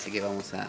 Así que vamos a...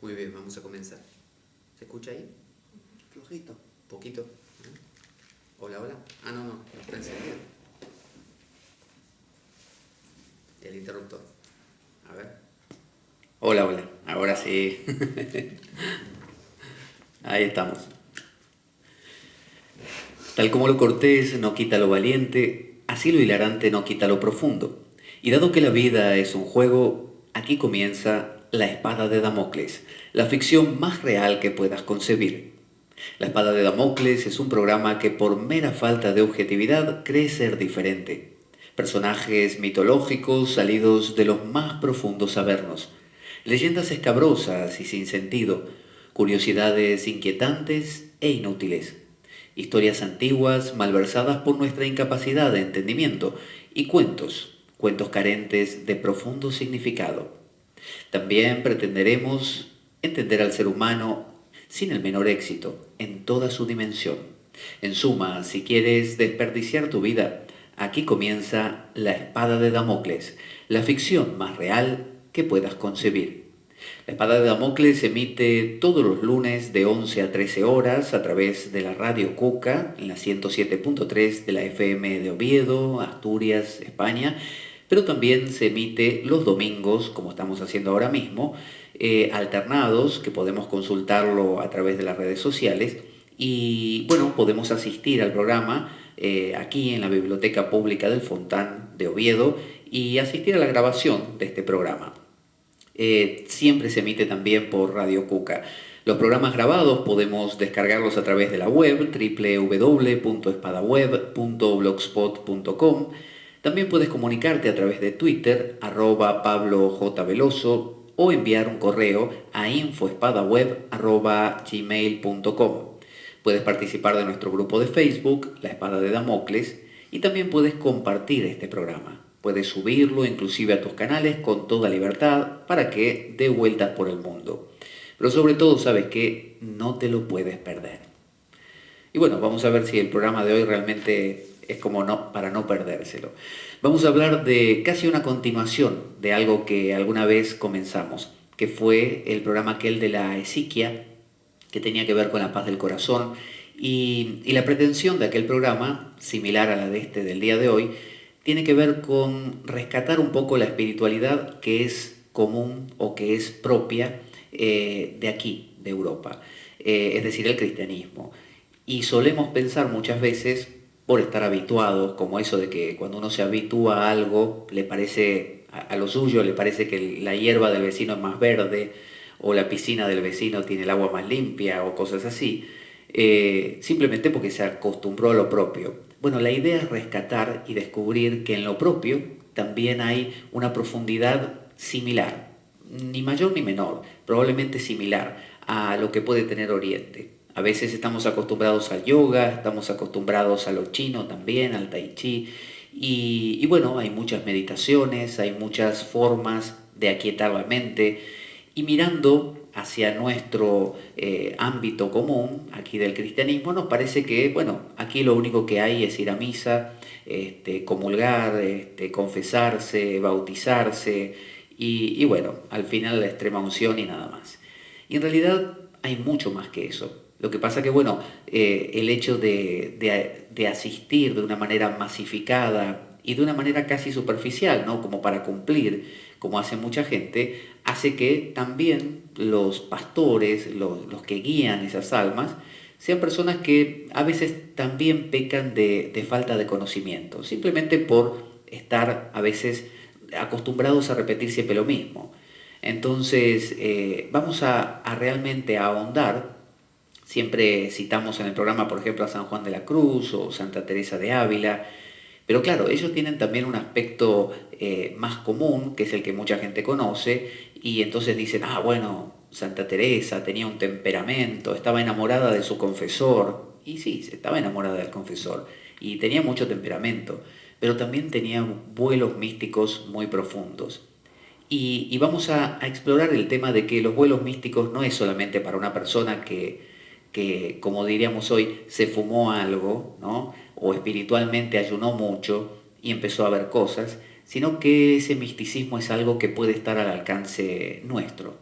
Muy bien, vamos a comenzar. ¿Se escucha ahí? Flojito. Poquito. Hola, hola. Ah, no, no está encendido. El interruptor. A ver. Hola, hola. Ahora sí. Ahí estamos. Tal como lo cortés no quita lo valiente, así lo hilarante no quita lo profundo. Y dado que la vida es un juego, aquí comienza La Espada de Damocles, la ficción más real que puedas concebir. La Espada de Damocles es un programa que por mera falta de objetividad cree ser diferente. Personajes mitológicos salidos de los más profundos avernos. Leyendas escabrosas y sin sentido. Curiosidades inquietantes e inútiles. Historias antiguas malversadas por nuestra incapacidad de entendimiento. Y cuentos carentes de profundo significado. También pretenderemos entender al ser humano sin el menor éxito, en toda su dimensión. En suma, si quieres desperdiciar tu vida, aquí comienza La Espada de Damocles, la ficción más real que puedas concebir. La Espada de Damocles se emite todos los lunes de 11 a 13 horas a través de la Radio Cuca, en la 107.3 de la FM de Oviedo, Asturias, España, pero también se emite los domingos, como estamos haciendo ahora mismo, alternados, que podemos consultarlo a través de las redes sociales, y bueno, podemos asistir al programa aquí en la Biblioteca Pública del Fontán de Oviedo y asistir a la grabación de este programa. Siempre se emite también por Radio Cuca. Los programas grabados podemos descargarlos a través de la web www.espadaweb.blogspot.com. También puedes comunicarte a través de Twitter, @PabloJVeloso, o enviar un correo a info.espadaweb@gmail.com. Puedes participar de nuestro grupo de Facebook, La Espada de Damocles, y también puedes compartir este programa. Puedes subirlo inclusive a tus canales con toda libertad para que dé vueltas por el mundo. Pero sobre todo sabes que no te lo puedes perder. Y bueno, vamos a ver si el programa de hoy realmente es como no, para no perdérselo. Vamos a hablar de casi una continuación de algo que alguna vez comenzamos, que fue el programa aquel de la Esiquia, que tenía que ver con la paz del corazón, y la pretensión de aquel programa, similar a la de este del día de hoy, tiene que ver con rescatar un poco la espiritualidad que es común o que es propia de aquí, de Europa, es decir, el cristianismo. Y solemos pensar muchas veces, por estar habituados, como eso de que cuando uno se habitúa a algo, le parece, a lo suyo, le parece que la hierba del vecino es más verde, o la piscina del vecino tiene el agua más limpia, o cosas así, simplemente porque se acostumbró a lo propio. Bueno, la idea es rescatar y descubrir que en lo propio también hay una profundidad similar, ni mayor ni menor, probablemente similar a lo que puede tener Oriente. A veces estamos acostumbrados al yoga, estamos acostumbrados a lo chino también, al tai chi, y bueno, hay muchas meditaciones, hay muchas formas de aquietar la mente, y mirando hacia nuestro ámbito común, aquí del cristianismo, nos parece que, bueno, aquí lo único que hay es ir a misa, comulgar, confesarse, bautizarse, y bueno, al final la extrema unción y nada más. Y en realidad hay mucho más que eso. Lo que pasa que, bueno, el hecho de asistir de una manera masificada y de una manera casi superficial, ¿no? Como para cumplir, como hace mucha gente, hace que también los pastores, los que guían esas almas, sean personas que a veces también pecan de falta de conocimiento, simplemente por estar a veces acostumbrados a repetir siempre lo mismo. Entonces, vamos a realmente ahondar Siempre citamos en el programa, por ejemplo, a San Juan de la Cruz o Santa Teresa de Ávila, pero claro, ellos tienen también un aspecto más común, que es el que mucha gente conoce, y entonces dicen, ah, bueno, Santa Teresa tenía un temperamento, estaba enamorada de su confesor, y sí, estaba enamorada del confesor, y tenía mucho temperamento, pero también tenía vuelos místicos muy profundos. Y vamos a explorar el tema de que los vuelos místicos no es solamente para una persona que, como diríamos hoy, se fumó algo, ¿no? O espiritualmente ayunó mucho y empezó a ver cosas, sino que ese misticismo es algo que puede estar al alcance nuestro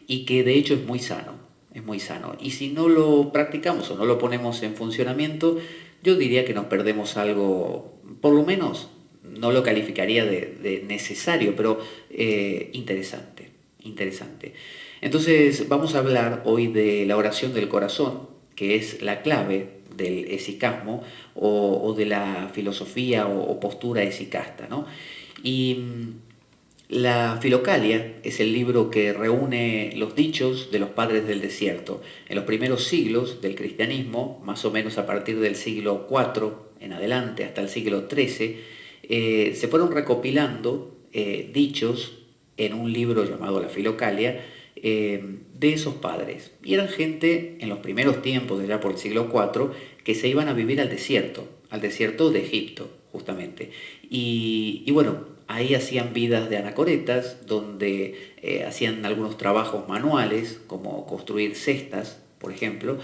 y que de hecho es muy sano, es muy sano. Y si no lo practicamos o no lo ponemos en funcionamiento, yo diría que nos perdemos algo, por lo menos no lo calificaría de necesario, pero interesante, interesante. Entonces vamos a hablar hoy de la oración del corazón, que es la clave del esicasmo o de la filosofía o postura esicasta, ¿no? Y la Filocalia es el libro que reúne los dichos de los padres del desierto. En los primeros siglos del cristianismo, más o menos a partir del siglo IV en adelante hasta el siglo XIII, se fueron recopilando dichos en un libro llamado la Filocalia de esos padres. Y eran gente en los primeros tiempos, de ya por el siglo IV, que se iban a vivir al desierto de Egipto, justamente. Y bueno, ahí hacían vidas de anacoretas, donde hacían algunos trabajos manuales, como construir cestas, por ejemplo,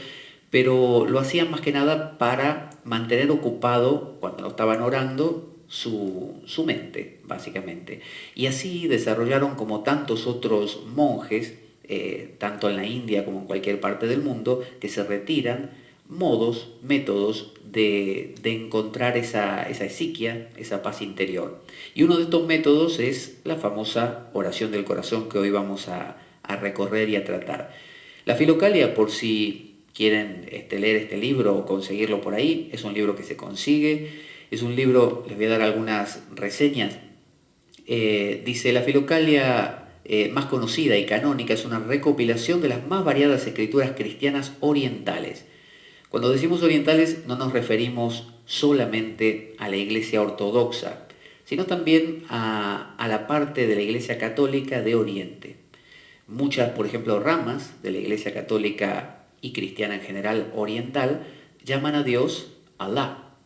pero lo hacían más que nada para mantener ocupado, cuando no estaban orando, su mente, básicamente. Y así desarrollaron, como tantos otros monjes, tanto en la India como en cualquier parte del mundo, que se retiran, modos, métodos de encontrar esa esiquia, esa paz interior. Y uno de estos métodos es la famosa oración del corazón que hoy vamos a recorrer y a tratar. La Filocalia, por si quieren leer este libro o conseguirlo por ahí, es un libro que se consigue, es un libro, les voy a dar algunas reseñas. Dice, la Filocalia más conocida y canónica es una recopilación de las más variadas escrituras cristianas orientales. Cuando decimos orientales no nos referimos solamente a la Iglesia ortodoxa, sino también a la parte de la Iglesia católica de Oriente. Muchas, por ejemplo, ramas de la Iglesia católica y cristiana en general oriental llaman a Dios Alá,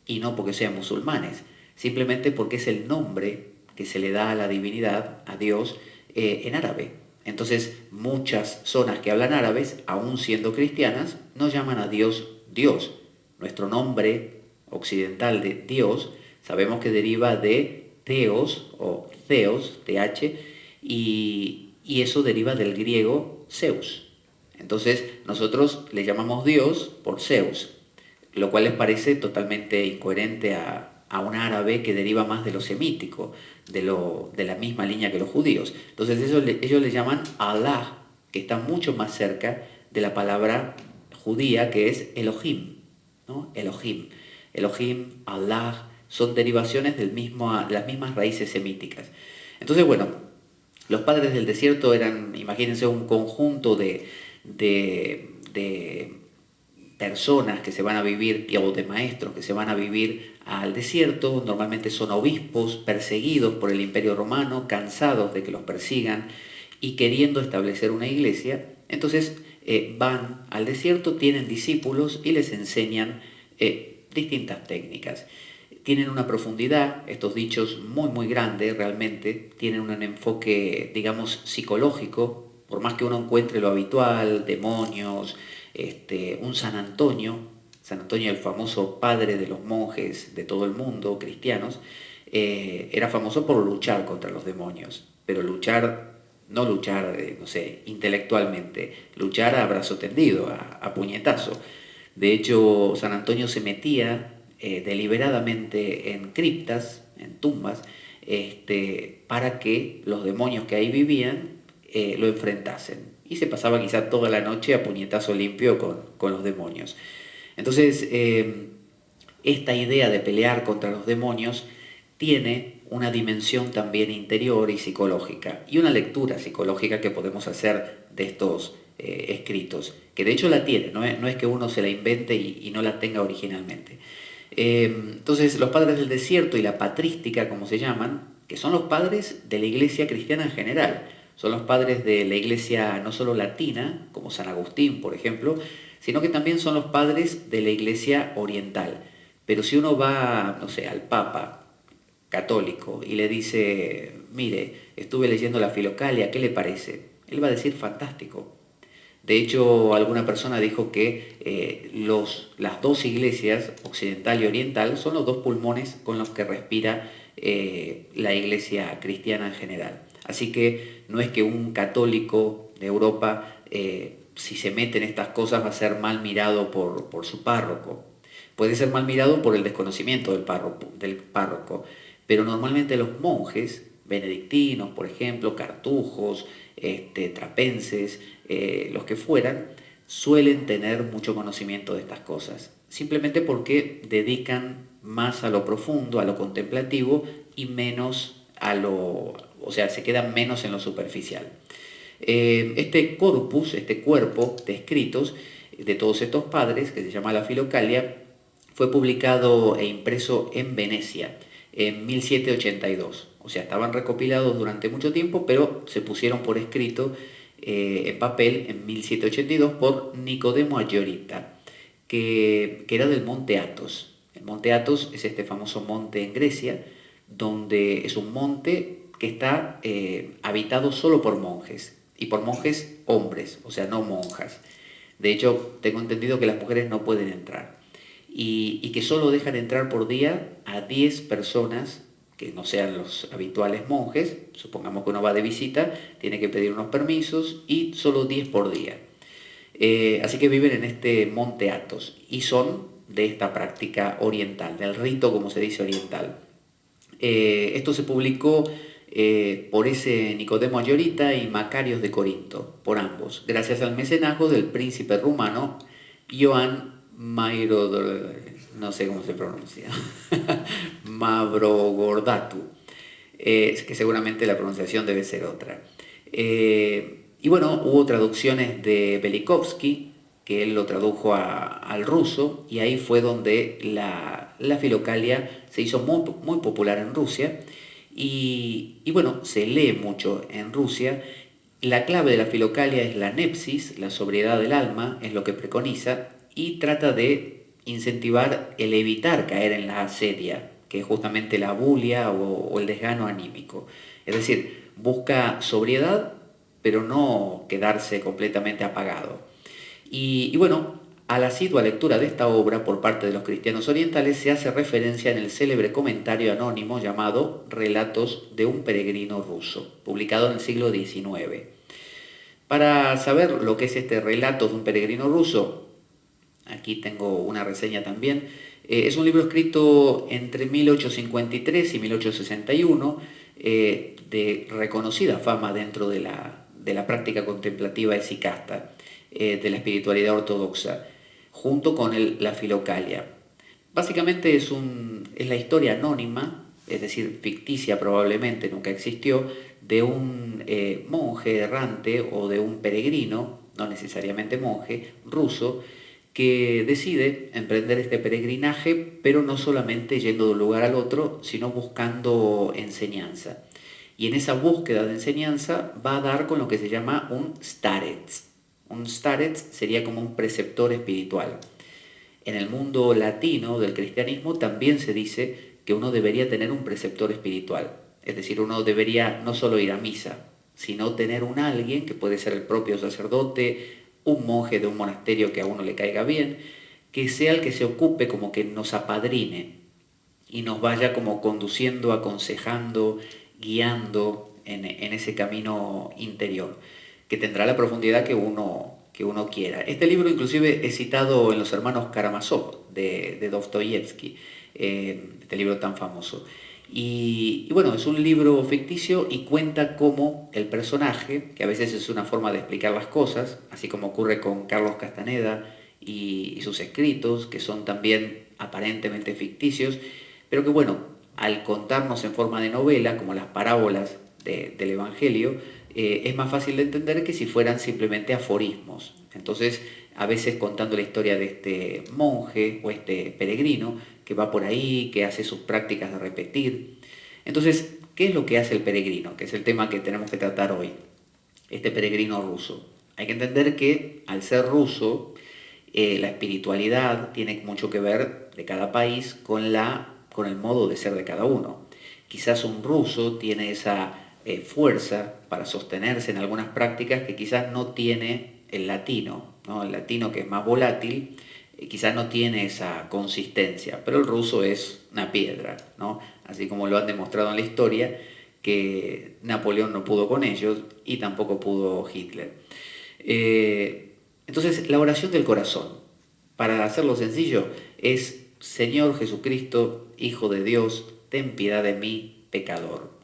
y no porque sean musulmanes, simplemente porque es el nombre que se le da a la divinidad, a Dios, en árabe. Entonces, muchas zonas que hablan árabes, aún siendo cristianas, no llaman a Dios Dios. Nuestro nombre occidental de Dios sabemos que deriva de Theos o Theos, TH, y eso deriva del griego Zeus. Entonces, nosotros le llamamos Dios por Zeus, lo cual les parece totalmente incoherente a un árabe que deriva más de lo semítico, de la misma línea que los judíos. Entonces ellos le llaman Allah, que está mucho más cerca de la palabra judía que es Elohim, ¿no? Elohim. Elohim, Allah, son derivaciones de las mismas raíces semíticas. Entonces, bueno, los padres del desierto eran, imagínense, un conjunto de personas que se van a vivir, o de maestros que se van a vivir al desierto, normalmente son obispos perseguidos por el Imperio Romano, cansados de que los persigan y queriendo establecer una iglesia, entonces van al desierto, tienen discípulos y les enseñan distintas técnicas. Tienen una profundidad, estos dichos muy grande realmente, tienen un enfoque, digamos, psicológico, por más que uno encuentre lo habitual, demonios, un San Antonio el famoso padre de los monjes de todo el mundo, cristianos, era famoso por luchar contra los demonios, pero no luchar, no sé, intelectualmente, luchar a brazo tendido, a puñetazo. De hecho, San Antonio se metía deliberadamente en criptas, en tumbas, para que los demonios que ahí vivían lo enfrentasen. Y se pasaba quizá toda la noche a puñetazo limpio con los demonios. Entonces, esta idea de pelear contra los demonios tiene una dimensión también interior y psicológica, y una lectura psicológica que podemos hacer de estos escritos, que de hecho la tiene, no es que uno se la invente y no la tenga originalmente. Entonces los padres del desierto y la patrística, como se llaman, que son los padres de la iglesia cristiana en general, son los padres de la iglesia no solo latina, como San Agustín, por ejemplo, sino que también son los padres de la iglesia oriental. Pero si uno va, no sé, al Papa católico y le dice, mire, estuve leyendo la Filocalia, ¿qué le parece? Él va a decir fantástico. De hecho, alguna persona dijo que las dos iglesias, occidental y oriental, son los dos pulmones con los que respira la iglesia cristiana en general. Así que no es que un católico de Europa, si se mete en estas cosas, va a ser mal mirado por su párroco. Puede ser mal mirado por el desconocimiento del párroco, pero normalmente los monjes, benedictinos, por ejemplo, cartujos, trapenses, los que fueran, suelen tener mucho conocimiento de estas cosas, simplemente porque dedican más a lo profundo, a lo contemplativo y menos o sea, se quedan menos en lo superficial. Este corpus, este cuerpo de escritos de todos estos padres, que se llama la Filocalia, fue publicado e impreso en Venecia en 1782. O sea, estaban recopilados durante mucho tiempo, pero se pusieron por escrito en papel en 1782 por Nicodemo Aggiorita, que era del Monte Athos. El Monte Athos es este famoso monte en Grecia, donde es un monte que está habitado solo por monjes, y por monjes hombres, o sea, no monjas. De hecho, tengo entendido que las mujeres no pueden entrar y que solo dejan entrar por día a 10 personas que no sean los habituales monjes. Supongamos que uno va de visita, tiene que pedir unos permisos y solo 10 por día. Así que viven en este monte Athos y son de esta práctica oriental, del rito, como se dice, oriental. Esto se publicó por ese Nicodemo Aggiorita y Macarios de Corinto, por ambos, gracias al mecenazgo del príncipe rumano Ioan no sé cómo se pronuncia, Mavrogordatu, que seguramente la pronunciación debe ser otra. Y bueno, hubo traducciones de Velikovsky, que él lo tradujo al ruso, y ahí fue donde la Filocalia se hizo muy popular en Rusia, y bueno, se lee mucho en Rusia. La clave de la Filocalia es la nepsis, la sobriedad del alma, es lo que preconiza, y trata de incentivar el evitar caer en la asedia, que es justamente la bulia o el desgano anímico. Es decir, busca sobriedad, pero no quedarse completamente apagado. Y bueno, a la asidua lectura de esta obra por parte de los cristianos orientales se hace referencia en el célebre comentario anónimo llamado Relatos de un peregrino ruso, publicado en el siglo XIX. Para saber lo que es este Relatos de un peregrino ruso, aquí tengo una reseña también. Es un libro escrito entre 1853 y 1861, de reconocida fama dentro de la práctica contemplativa esicasta, de la espiritualidad ortodoxa, junto con la Filocalia. Básicamente es la historia anónima, es decir, ficticia probablemente, nunca existió, de un monje errante o de un peregrino, no necesariamente monje, ruso, que decide emprender este peregrinaje, pero no solamente yendo de un lugar al otro, sino buscando enseñanza. Y en esa búsqueda de enseñanza va a dar con lo que se llama un starets. Un starets sería como un preceptor espiritual. En el mundo latino del cristianismo también se dice que uno debería tener un preceptor espiritual. Es decir, uno debería no solo ir a misa, sino tener un alguien, que puede ser el propio sacerdote, un monje de un monasterio que a uno le caiga bien, que sea el que se ocupe, como que nos apadrine y nos vaya como conduciendo, aconsejando, guiando en ese camino interior, que tendrá la profundidad que uno quiera. Este libro inclusive es citado en Los hermanos Karamazov de Dostoyevsky, este libro tan famoso. Y bueno, es un libro ficticio y cuenta cómo el personaje, que a veces es una forma de explicar las cosas, así como ocurre con Carlos Castaneda y sus escritos, que son también aparentemente ficticios, pero que bueno, al contarnos en forma de novela, como las parábolas del Evangelio, es más fácil de entender que si fueran simplemente aforismos. Entonces, a veces contando la historia de este monje o este peregrino que va por ahí, que hace sus prácticas de repetir. Entonces, ¿qué es lo que hace el peregrino? Que es el tema que tenemos que tratar hoy. Este peregrino ruso. Hay que entender que al ser ruso, la espiritualidad tiene mucho que ver de cada país con el modo de ser de cada uno. Quizás un ruso tiene esa fuerza para sostenerse en algunas prácticas que quizás no tiene el latino, ¿no? El latino, que es más volátil, quizás no tiene esa consistencia, pero el ruso es una piedra, ¿no? Así como lo han demostrado en la historia, que Napoleón no pudo con ellos y tampoco pudo Hitler. Entonces, la oración del corazón, para hacerlo sencillo, es: Señor Jesucristo, Hijo de Dios, ten piedad de mí, pecador.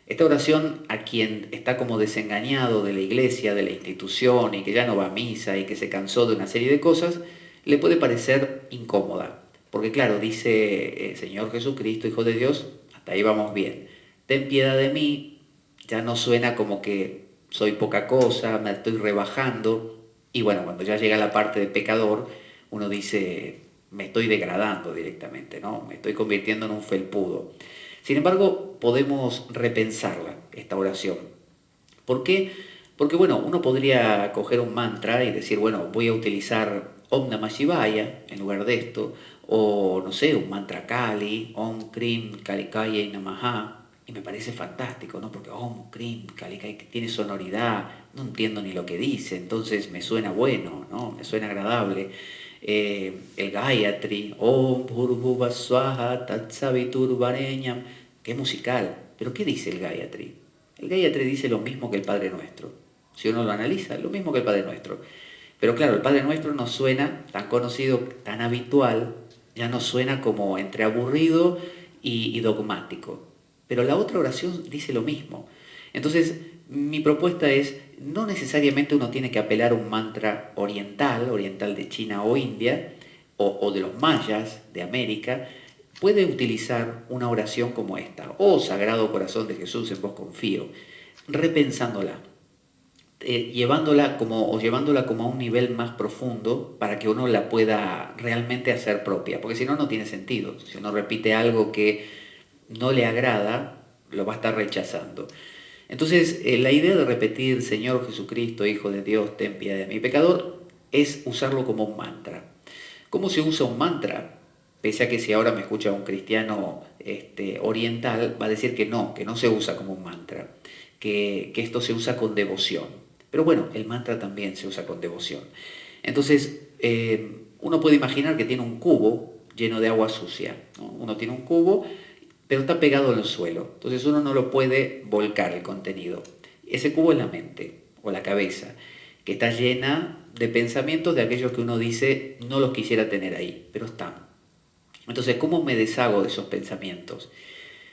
Esta oración, a quien está como desengañado de la iglesia, de la institución, y que ya no va a misa y que se cansó de una serie de cosas, le puede parecer incómoda. Porque claro, dice Señor Jesucristo, Hijo de Dios, hasta ahí vamos bien. Ten piedad de mí, ya no suena como que soy poca cosa, me estoy rebajando. Y bueno, cuando ya llega la parte de pecador, uno dice, me estoy degradando directamente, ¿no? Me estoy convirtiendo en un felpudo. Sin embargo, podemos repensarla, esta oración. ¿Por qué? Porque, bueno, uno podría coger un mantra y decir, bueno, voy a utilizar Om Namah Shivaya en lugar de esto, o, no sé, un mantra Kali, Om Krim Kalikaya Namaha, y me parece fantástico, ¿no? Porque Om Krim Kalikaya tiene sonoridad, no entiendo ni lo que dice, entonces me suena bueno, ¿no? Me suena agradable. El Gayatri, Om Bhurbhuva Swaha Tatsavitur Vareñam, que es musical. ¿Pero qué dice el Gayatri? El Gayatri dice lo mismo que el Padre Nuestro. Si uno lo analiza, lo mismo que el Padre Nuestro. Pero claro, el Padre Nuestro no suena tan conocido, tan habitual, ya no suena como entre aburrido y dogmático. Pero la otra oración dice lo mismo. Entonces, mi propuesta es, no necesariamente uno tiene que apelar a un mantra oriental, oriental de China o India, o de los mayas de América. Puede utilizar una oración como esta: oh Sagrado Corazón de Jesús, en vos confío, repensándola, llevándola como a un nivel más profundo para que uno la pueda realmente hacer propia, porque si no, no tiene sentido. Si uno repite algo que no le agrada, lo va a estar rechazando. Entonces, la idea de repetir Señor Jesucristo, Hijo de Dios, ten piedad de mí, pecador, es usarlo como un mantra. ¿Cómo se usa un mantra? Pese a que si ahora me escucha un cristiano oriental, va a decir que no se usa como un mantra, que esto se usa con devoción. Pero bueno, el mantra también se usa con devoción. Entonces, uno puede imaginar que tiene un cubo lleno de agua sucia, ¿no? Uno tiene un cubo, pero está pegado al suelo. Entonces uno no lo puede volcar el contenido. Ese cubo es la mente o la cabeza, que está llena de pensamientos de aquellos que uno dice no los quisiera tener ahí, pero están. Entonces, ¿cómo me deshago de esos pensamientos?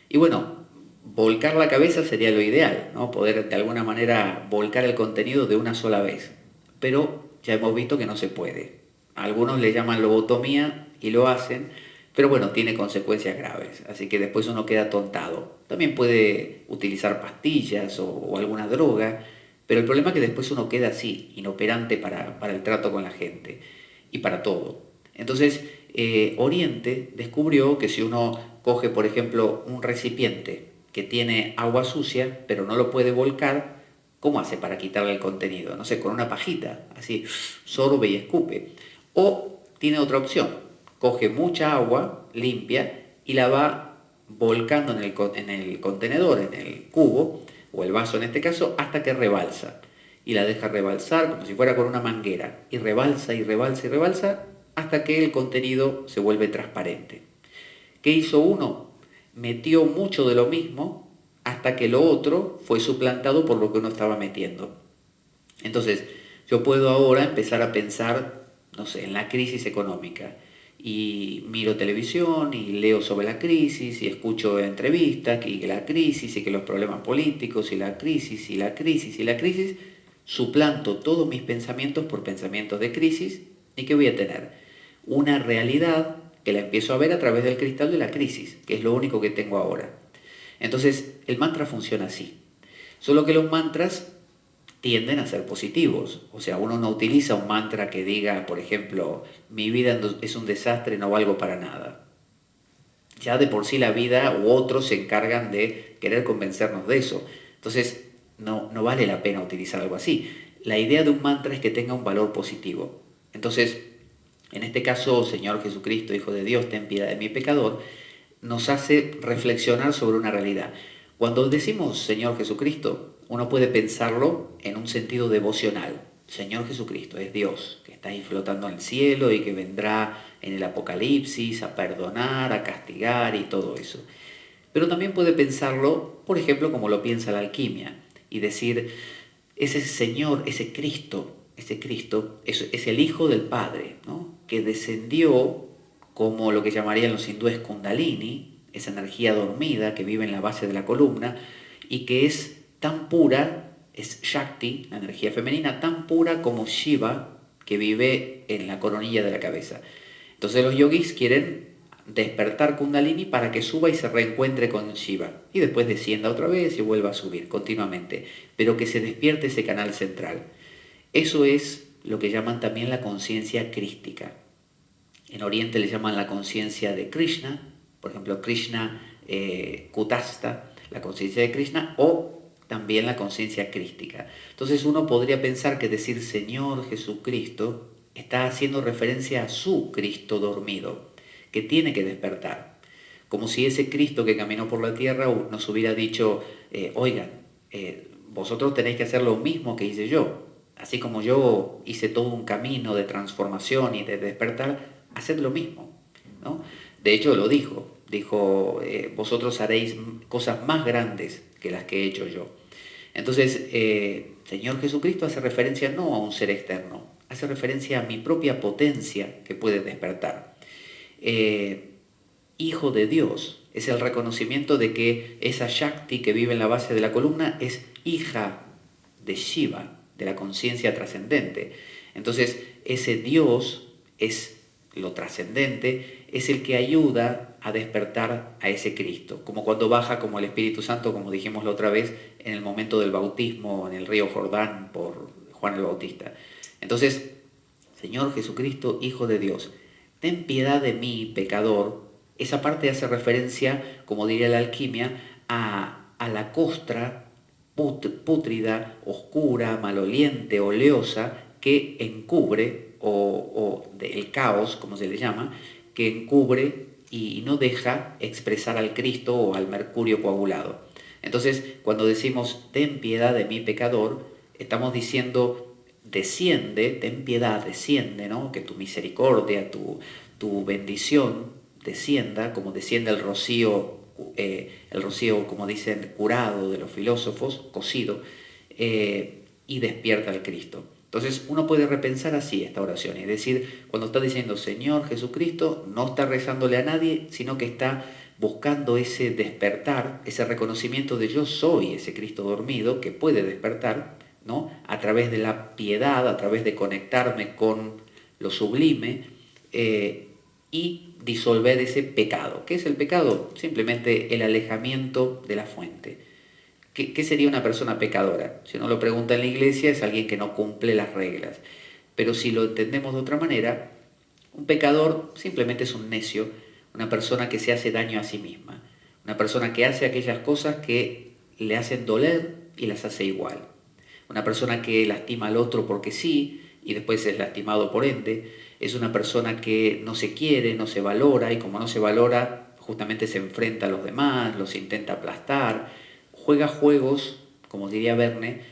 Y bueno, volcar la cabeza sería lo ideal, ¿no? Poder de alguna manera volcar el contenido de una sola vez. Pero ya hemos visto que no se puede. Algunos le llaman lobotomía y lo hacen, pero bueno, tiene consecuencias graves, así que después uno queda tontado. También puede utilizar pastillas o alguna droga, pero el problema es que después uno queda así, inoperante para el trato con la gente y para todo. Entonces, Oriente descubrió que si uno coge, por ejemplo, un recipiente que tiene agua sucia, pero no lo puede volcar, ¿cómo hace para quitarle el contenido? No sé, con una pajita, así, sorbe y escupe. O tiene otra opción: coge mucha agua limpia y la va volcando en el contenedor, en el cubo, o el vaso en este caso, hasta que rebalsa. Y la deja rebalsar como si fuera con una manguera. Y rebalsa y rebalsa y rebalsa hasta que el contenido se vuelve transparente. ¿Qué hizo uno? Metió mucho de lo mismo hasta que lo otro fue suplantado por lo que uno estaba metiendo. Entonces, yo puedo ahora empezar a pensar, no sé, en la crisis económica, y miro televisión y leo sobre la crisis y escucho entrevistas y que la crisis y que los problemas políticos y la crisis y la crisis y la crisis, suplanto todos mis pensamientos por pensamientos de crisis. ¿Y qué voy a tener? Una realidad que la empiezo a ver a través del cristal de la crisis, que es lo único que tengo ahora. Entonces, el mantra funciona así. Solo que los mantras tienden a ser positivos. O sea, uno no utiliza un mantra que diga, por ejemplo, mi vida es un desastre, no valgo para nada. Ya de por sí la vida u otros se encargan de querer convencernos de eso. Entonces, no vale la pena utilizar algo así. La idea de un mantra es que tenga un valor positivo. Entonces, en este caso, Señor Jesucristo, Hijo de Dios, ten piedad de mi pecador, nos hace reflexionar sobre una realidad. Cuando decimos Señor Jesucristo, uno puede pensarlo en un sentido devocional. Señor Jesucristo es Dios, que está ahí flotando en el cielo y que vendrá en el Apocalipsis a perdonar, a castigar y todo eso. Pero también puede pensarlo, por ejemplo, como lo piensa la alquimia, y decir, ese Señor, ese Cristo es el Hijo del Padre, ¿no? Que descendió como lo que llamarían los hindúes Kundalini, esa energía dormida que vive en la base de la columna y que es tan pura, es Shakti, la energía femenina, tan pura como Shiva, que vive en la coronilla de la cabeza. Entonces los yogis quieren despertar Kundalini para que suba y se reencuentre con Shiva y después descienda otra vez y vuelva a subir continuamente, pero que se despierte ese canal central. Eso es lo que llaman también la conciencia crística. En Oriente le llaman la conciencia de Krishna, por ejemplo Krishna Kutasta, la conciencia de Krishna, o también la conciencia crística. Entonces uno podría pensar que decir Señor Jesucristo está haciendo referencia a su Cristo dormido, que tiene que despertar. Como si ese Cristo que caminó por la tierra nos hubiera dicho, oigan, vosotros tenéis que hacer lo mismo que hice yo. Así como yo hice todo un camino de transformación y de despertar, haced lo mismo, ¿no? De hecho lo dijo, vosotros haréis cosas más grandes que las que he hecho yo. Entonces, Señor Jesucristo hace referencia no a un ser externo, hace referencia a mi propia potencia que puede despertar. Hijo de Dios es el reconocimiento de que esa Shakti que vive en la base de la columna es hija de Shiva, de la conciencia trascendente. Entonces, ese Dios es lo trascendente, es el que ayuda a despertar a ese Cristo, como cuando baja como el Espíritu Santo, como dijimos la otra vez, en el momento del bautismo en el río Jordán por Juan el Bautista. Entonces, Señor Jesucristo, Hijo de Dios, ten piedad de mí, pecador. Esa parte hace referencia, como diría la alquimia, a la costra pútrida, oscura, maloliente, oleosa, que encubre, o del caos, como se le llama, que encubre y no deja expresar al Cristo o al mercurio coagulado. Entonces, cuando decimos, ten piedad de mí, pecador, estamos diciendo, desciende, ten piedad, desciende, ¿no? Que tu misericordia, tu bendición descienda, como desciende el rocío, como dicen, curado de los filósofos, cocido, y despierta al Cristo. Entonces uno puede repensar así esta oración, es decir, cuando está diciendo Señor Jesucristo, no está rezándole a nadie, sino que está buscando ese despertar, ese reconocimiento de yo soy ese Cristo dormido que puede despertar, ¿no? A través de la piedad, a través de conectarme con lo sublime, y disolver ese pecado. ¿Qué es el pecado? Simplemente el alejamiento de la fuente. ¿Qué sería una persona pecadora? Si uno lo pregunta en la iglesia, es alguien que no cumple las reglas. Pero si lo entendemos de otra manera, un pecador simplemente es un necio, una persona que se hace daño a sí misma, una persona que hace aquellas cosas que le hacen doler y las hace igual, una persona que lastima al otro porque sí y después es lastimado por ende, es una persona que no se quiere, no se valora y como no se valora, justamente se enfrenta a los demás, los intenta aplastar, juega juegos, como diría Verne,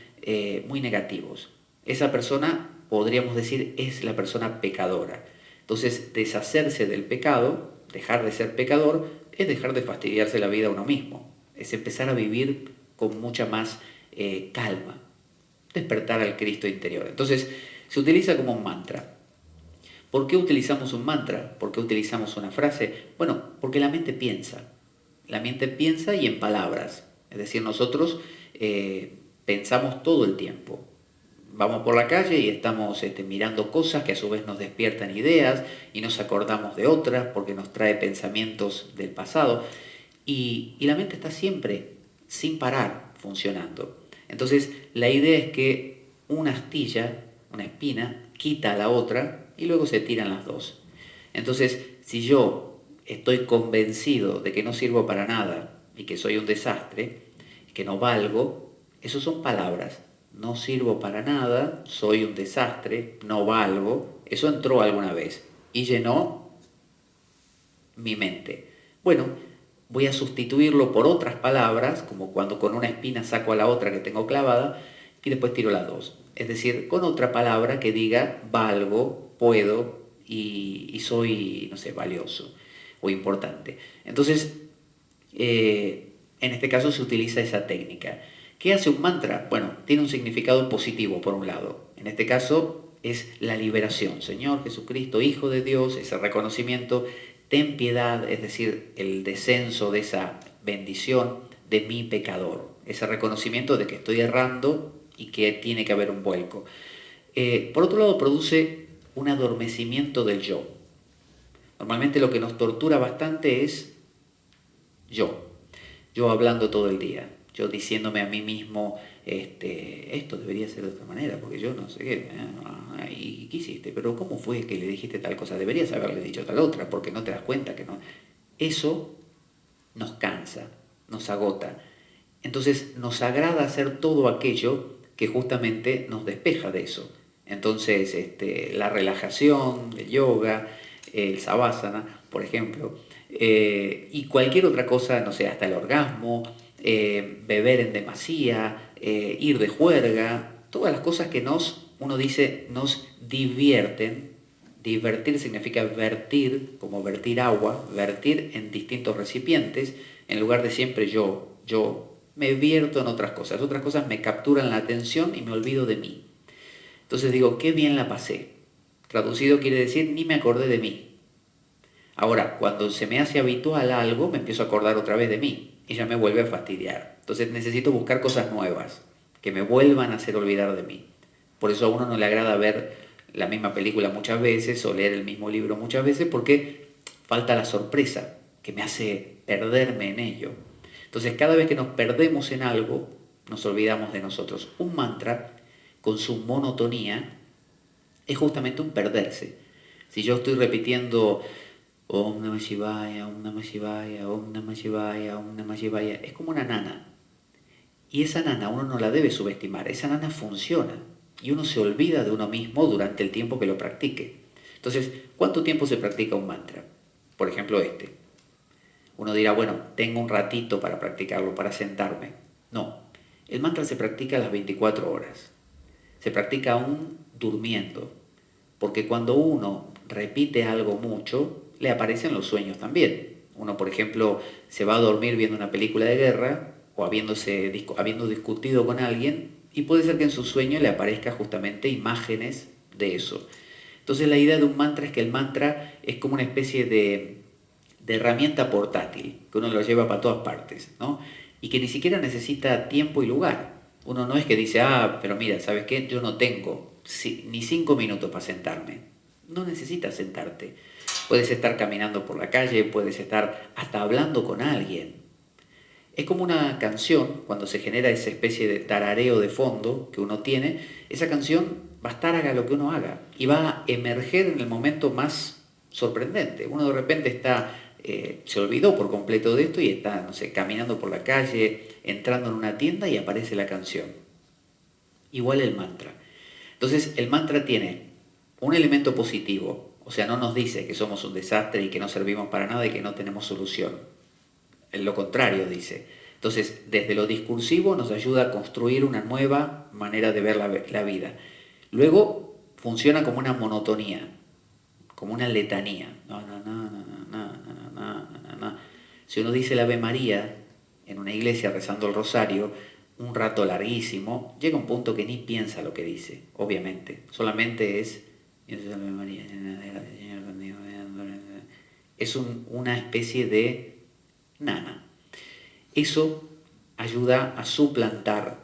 muy negativos. Esa persona, podríamos decir, es la persona pecadora. Entonces, deshacerse del pecado, dejar de ser pecador, es dejar de fastidiarse la vida a uno mismo. Es empezar a vivir con mucha más calma. Despertar al Cristo interior. Entonces, se utiliza como un mantra. ¿Por qué utilizamos un mantra? ¿Por qué utilizamos una frase? Bueno, porque la mente piensa. La mente piensa y en palabras. Es decir, nosotros pensamos todo el tiempo. Vamos por la calle y estamos mirando cosas que a su vez nos despiertan ideas y nos acordamos de otras porque nos trae pensamientos del pasado. Y la mente está siempre, sin parar, funcionando. Entonces, la idea es que una astilla, una espina, quita a la otra y luego se tiran las dos. Entonces, si yo estoy convencido de que no sirvo para nada y que soy un desastre, que no valgo, eso son palabras. No sirvo para nada, soy un desastre, no valgo. Eso entró alguna vez y llenó mi mente. Bueno, voy a sustituirlo por otras palabras, como cuando con una espina saco a la otra que tengo clavada y después tiro las dos. Es decir, con otra palabra que diga valgo, puedo y soy, no sé, valioso o importante. Entonces, en este caso se utiliza esa técnica. ¿Qué hace un mantra? Bueno, tiene un significado positivo por un lado. En este caso es la liberación. Señor Jesucristo, Hijo de Dios, ese reconocimiento, ten piedad, es decir, el descenso de esa bendición de mi pecador. Ese reconocimiento de que estoy errando y que tiene que haber un vuelco. Por otro lado, produce un adormecimiento del yo. Normalmente lo que nos tortura bastante es yo hablando todo el día, yo diciéndome a mí mismo, esto debería ser de otra manera, porque yo no sé qué, ¿y qué hiciste? Pero ¿cómo fue que le dijiste tal cosa? Deberías haberle dicho tal otra, porque no te das cuenta que no. Eso nos cansa, nos agota. Entonces nos agrada hacer todo aquello que justamente nos despeja de eso. Entonces la relajación, el yoga, el savasana, por ejemplo, y cualquier otra cosa, no sé, hasta el orgasmo, beber en demasía, ir de juerga, todas las cosas que uno dice, nos divierten. Divertir significa vertir, como vertir agua, vertir en distintos recipientes, en lugar de siempre yo me vierto en otras cosas me capturan la atención y me olvido de mí. Entonces digo, qué bien la pasé. Traducido quiere decir, ni me acordé de mí. Ahora, cuando se me hace habitual algo, me empiezo a acordar otra vez de mí y ya me vuelve a fastidiar. Entonces necesito buscar cosas nuevas que me vuelvan a hacer olvidar de mí. Por eso a uno no le agrada ver la misma película muchas veces o leer el mismo libro muchas veces porque falta la sorpresa que me hace perderme en ello. Entonces cada vez que nos perdemos en algo, nos olvidamos de nosotros. Un mantra, con su monotonía, es justamente un perderse. Si yo estoy repitiendo Om Namah Shivaya, Om Namah Shivaya, Om Namah Shivaya, Om Namah Shivaya, es como una nana. Y esa nana uno no la debe subestimar, esa nana funciona. Y uno se olvida de uno mismo durante el tiempo que lo practique. Entonces, ¿cuánto tiempo se practica un mantra? Por ejemplo, Uno dirá, bueno, tengo un ratito para practicarlo, para sentarme. No, el mantra se practica a las 24 horas. Se practica aún durmiendo. Porque cuando uno repite algo mucho, le aparecen los sueños también. Uno, por ejemplo, se va a dormir viendo una película de guerra o habiendo discutido con alguien y puede ser que en su sueño le aparezca justamente imágenes de eso. Entonces la idea de un mantra es que el mantra es como una especie de herramienta portátil, que uno lo lleva para todas partes, ¿no? Y que ni siquiera necesita tiempo y lugar. Uno no es que dice, pero mira, ¿sabes qué? Yo no tengo ni 5 minutos para sentarme. No necesitas sentarte. Puedes estar caminando por la calle, puedes estar hasta hablando con alguien. Es como una canción, cuando se genera esa especie de tarareo de fondo que uno tiene, esa canción va a estar haga lo que uno haga y va a emerger en el momento más sorprendente. Uno de repente se olvidó por completo de esto y está, no sé, caminando por la calle, entrando en una tienda y aparece la canción. Igual el mantra. Entonces el mantra tiene un elemento positivo, o sea, no nos dice que somos un desastre y que no servimos para nada y que no tenemos solución. En lo contrario dice. Entonces, desde lo discursivo nos ayuda a construir una nueva manera de ver la vida. Luego funciona como una monotonía, como una letanía. Si uno dice la Ave María en una iglesia rezando el rosario, un rato larguísimo, llega un punto que ni piensa lo que dice, obviamente. Solamente es una especie de nana. Eso ayuda a suplantar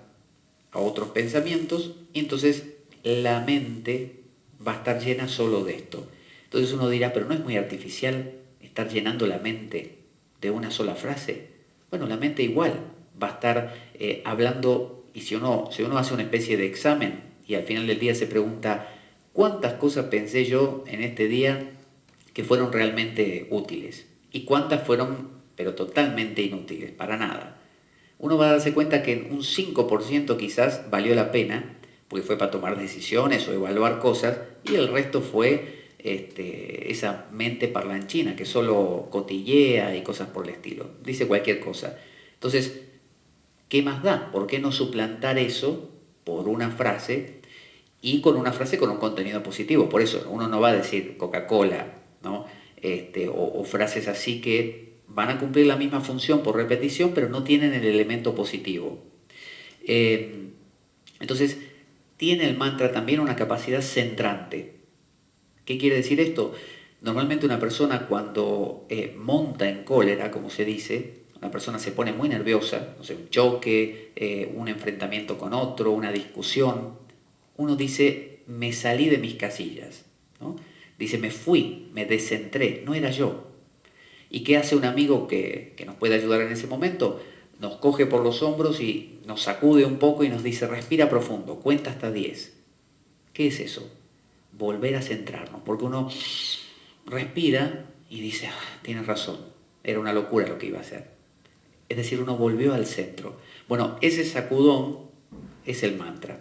a otros pensamientos y entonces la mente va a estar llena solo de esto. Entonces uno dirá, pero ¿no es muy artificial estar llenando la mente de una sola frase? Bueno, la mente igual va a estar hablando Y si uno hace una especie de examen y al final del día se pregunta, ¿cuántas cosas pensé yo en este día que fueron realmente útiles? ¿Y cuántas fueron, pero totalmente inútiles, para nada? Uno va a darse cuenta que un 5% quizás valió la pena, porque fue para tomar decisiones o evaluar cosas, y el resto fue esa mente parlanchina que solo cotillea y cosas por el estilo, dice cualquier cosa. Entonces, ¿qué más da? ¿Por qué no suplantar eso por una frase y con una frase con un contenido positivo? Por eso uno no va a decir Coca-Cola, ¿no? O frases así que van a cumplir la misma función por repetición, pero no tienen el elemento positivo. Eh, entonces, tiene el mantra también una capacidad centrante. ¿Qué quiere decir esto? Normalmente una persona cuando monta en cólera, como se dice, una persona se pone muy nerviosa, no sé, un choque, un enfrentamiento con otro, una discusión, uno dice, me salí de mis casillas, ¿no? Dice, me fui, me descentré, no era yo. ¿Y qué hace un amigo que nos puede ayudar en ese momento? Nos coge por los hombros y nos sacude un poco y nos dice, respira profundo, cuenta hasta 10. ¿Qué es eso? Volver a centrarnos, porque uno respira y dice, tienes razón, era una locura lo que iba a hacer. Es decir, uno volvió al centro. Bueno, ese sacudón es el mantra,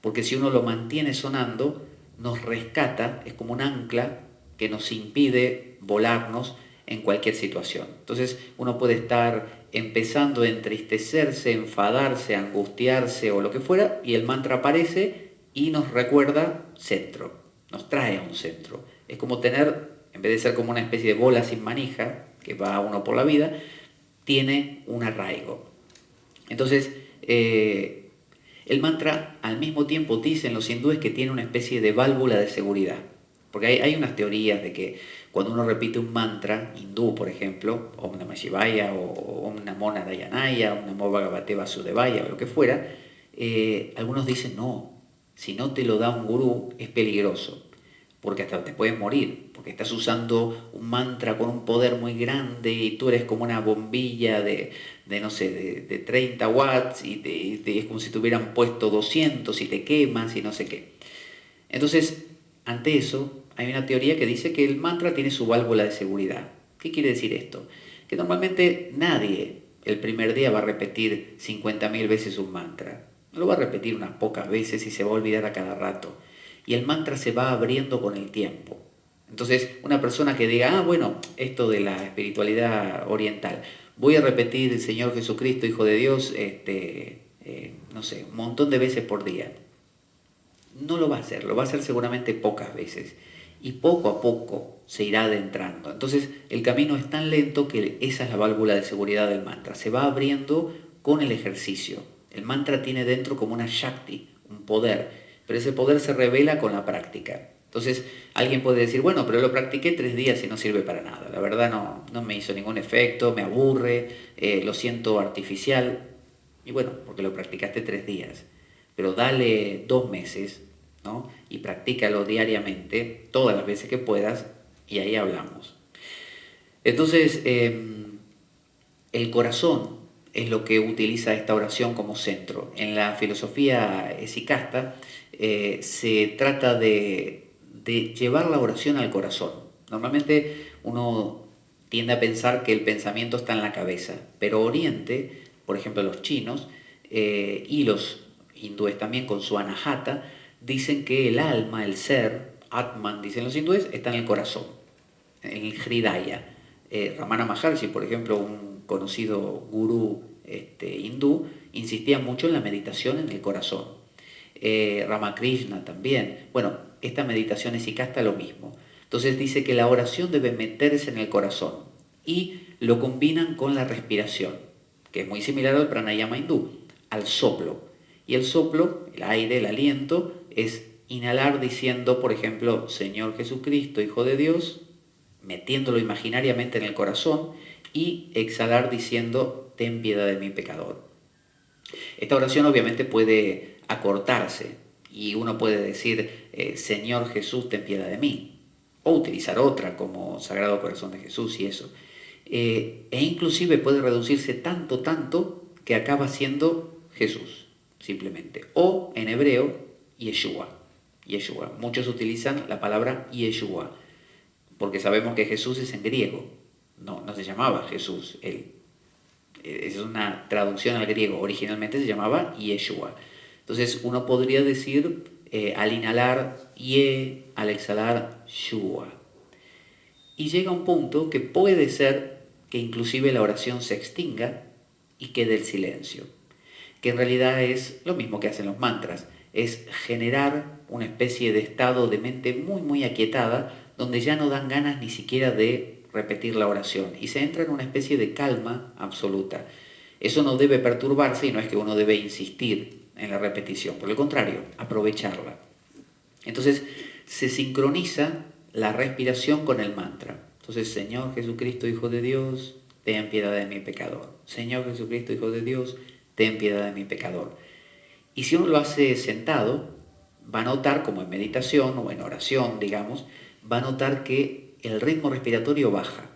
porque si uno lo mantiene sonando, nos rescata, es como un ancla que nos impide volarnos en cualquier situación. Entonces uno puede estar empezando a entristecerse, enfadarse, angustiarse o lo que fuera, y el mantra aparece y nos recuerda centro, nos trae a un centro. Es como tener, en vez de ser como una especie de bola sin manija, que va uno por la vida, tiene un arraigo. Entonces, el mantra al mismo tiempo dicen los hindúes que tiene una especie de válvula de seguridad. Porque hay unas teorías de que cuando uno repite un mantra hindú, por ejemplo, Om Namah Shivaya o Om Namo Narayanaya, Om Namo Bhagavate Vasudevaya o lo que fuera, algunos dicen no, si no te lo da un gurú es peligroso, porque hasta te puedes morir, porque estás usando un mantra con un poder muy grande y tú eres como una bombilla de no sé, de 30 watts y es como si te hubieran puesto 200 y te quemas y no sé qué. Entonces, ante eso, hay una teoría que dice que el mantra tiene su válvula de seguridad. ¿Qué quiere decir esto? Que normalmente nadie el primer día va a repetir 50.000 veces un mantra. Lo va a repetir unas pocas veces y se va a olvidar a cada rato. Y el mantra se va abriendo con el tiempo. Entonces, una persona que diga, bueno, esto de la espiritualidad oriental, voy a repetir Señor Jesucristo, Hijo de Dios, no sé, un montón de veces por día. No lo va a hacer, lo va a hacer seguramente pocas veces. Y poco a poco se irá adentrando. Entonces, el camino es tan lento que esa es la válvula de seguridad del mantra. Se va abriendo con el ejercicio. El mantra tiene dentro como una Shakti, un poder, pero ese poder se revela con la práctica. Entonces, alguien puede decir, bueno, pero lo practiqué 3 días y no sirve para nada. La verdad no me hizo ningún efecto, me aburre, lo siento artificial. Y bueno, porque lo practicaste 3 días. Pero dale 2 meses, ¿no? Y practícalo diariamente, todas las veces que puedas, y ahí hablamos. Entonces, el corazón es lo que utiliza esta oración como centro. En la filosofía esicasta se trata de llevar la oración al corazón. Normalmente uno tiende a pensar que el pensamiento está en la cabeza, pero Oriente, por ejemplo los chinos y los hindúes también con su anahata, dicen que el alma, el ser, Atman, dicen los hindúes, está en el corazón, en el Hridaya. Ramana Maharshi, por ejemplo, un conocido gurú hindú, insistía mucho en la meditación en el corazón. Ramakrishna también. Bueno, esta meditación esicasta lo mismo. Entonces dice que la oración debe meterse en el corazón y lo combinan con la respiración, que es muy similar al pranayama hindú, al soplo. Y el soplo, el aire, el aliento, es inhalar diciendo, por ejemplo, Señor Jesucristo, Hijo de Dios, metiéndolo imaginariamente en el corazón, y exhalar diciendo, ten piedad de mi pecador. Esta oración obviamente puede acortarse y uno puede decir, Señor Jesús, ten piedad de mí, o utilizar otra como Sagrado Corazón de Jesús y eso. E inclusive puede reducirse tanto que acaba siendo Jesús. simplemente. O en hebreo, Yeshua. Yeshua. Muchos utilizan la palabra Yeshua, porque sabemos que Jesús es en griego. No se llamaba Jesús, él. Es una traducción al griego. Originalmente se llamaba Yeshua. Entonces uno podría decir al inhalar Ye, al exhalar Shua. Y llega un punto que puede ser que inclusive la oración se extinga y quede el silencio, que en realidad es lo mismo que hacen los mantras, es generar una especie de estado de mente muy aquietada, donde ya no dan ganas ni siquiera de repetir la oración y se entra en una especie de calma absoluta. Eso no debe perturbarse y no es que uno debe insistir en la repetición, por el contrario, aprovecharla. Entonces se sincroniza la respiración con el mantra. Entonces, Señor Jesucristo, Hijo de Dios, ten piedad de mi pecador. Señor Jesucristo, Hijo de Dios, ten piedad de mi pecador. Y si uno lo hace sentado, va a notar, como en meditación o en oración, digamos, va a notar que el ritmo respiratorio baja.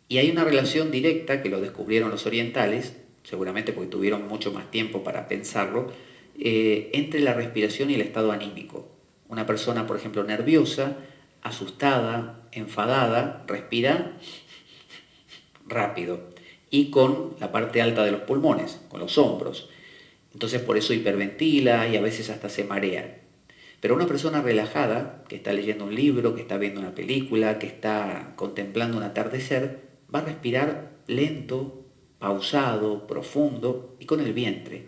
Y hay una relación directa, que lo descubrieron los orientales, seguramente porque tuvieron mucho más tiempo para pensarlo, entre la respiración y el estado anímico. Una persona, por ejemplo, nerviosa, asustada, enfadada, respira rápido y con la parte alta de los pulmones, con los hombros. Entonces por eso hiperventila y a veces hasta se marea. Pero una persona relajada, que está leyendo un libro, que está viendo una película, que está contemplando un atardecer, va a respirar lento, pausado, profundo y con el vientre.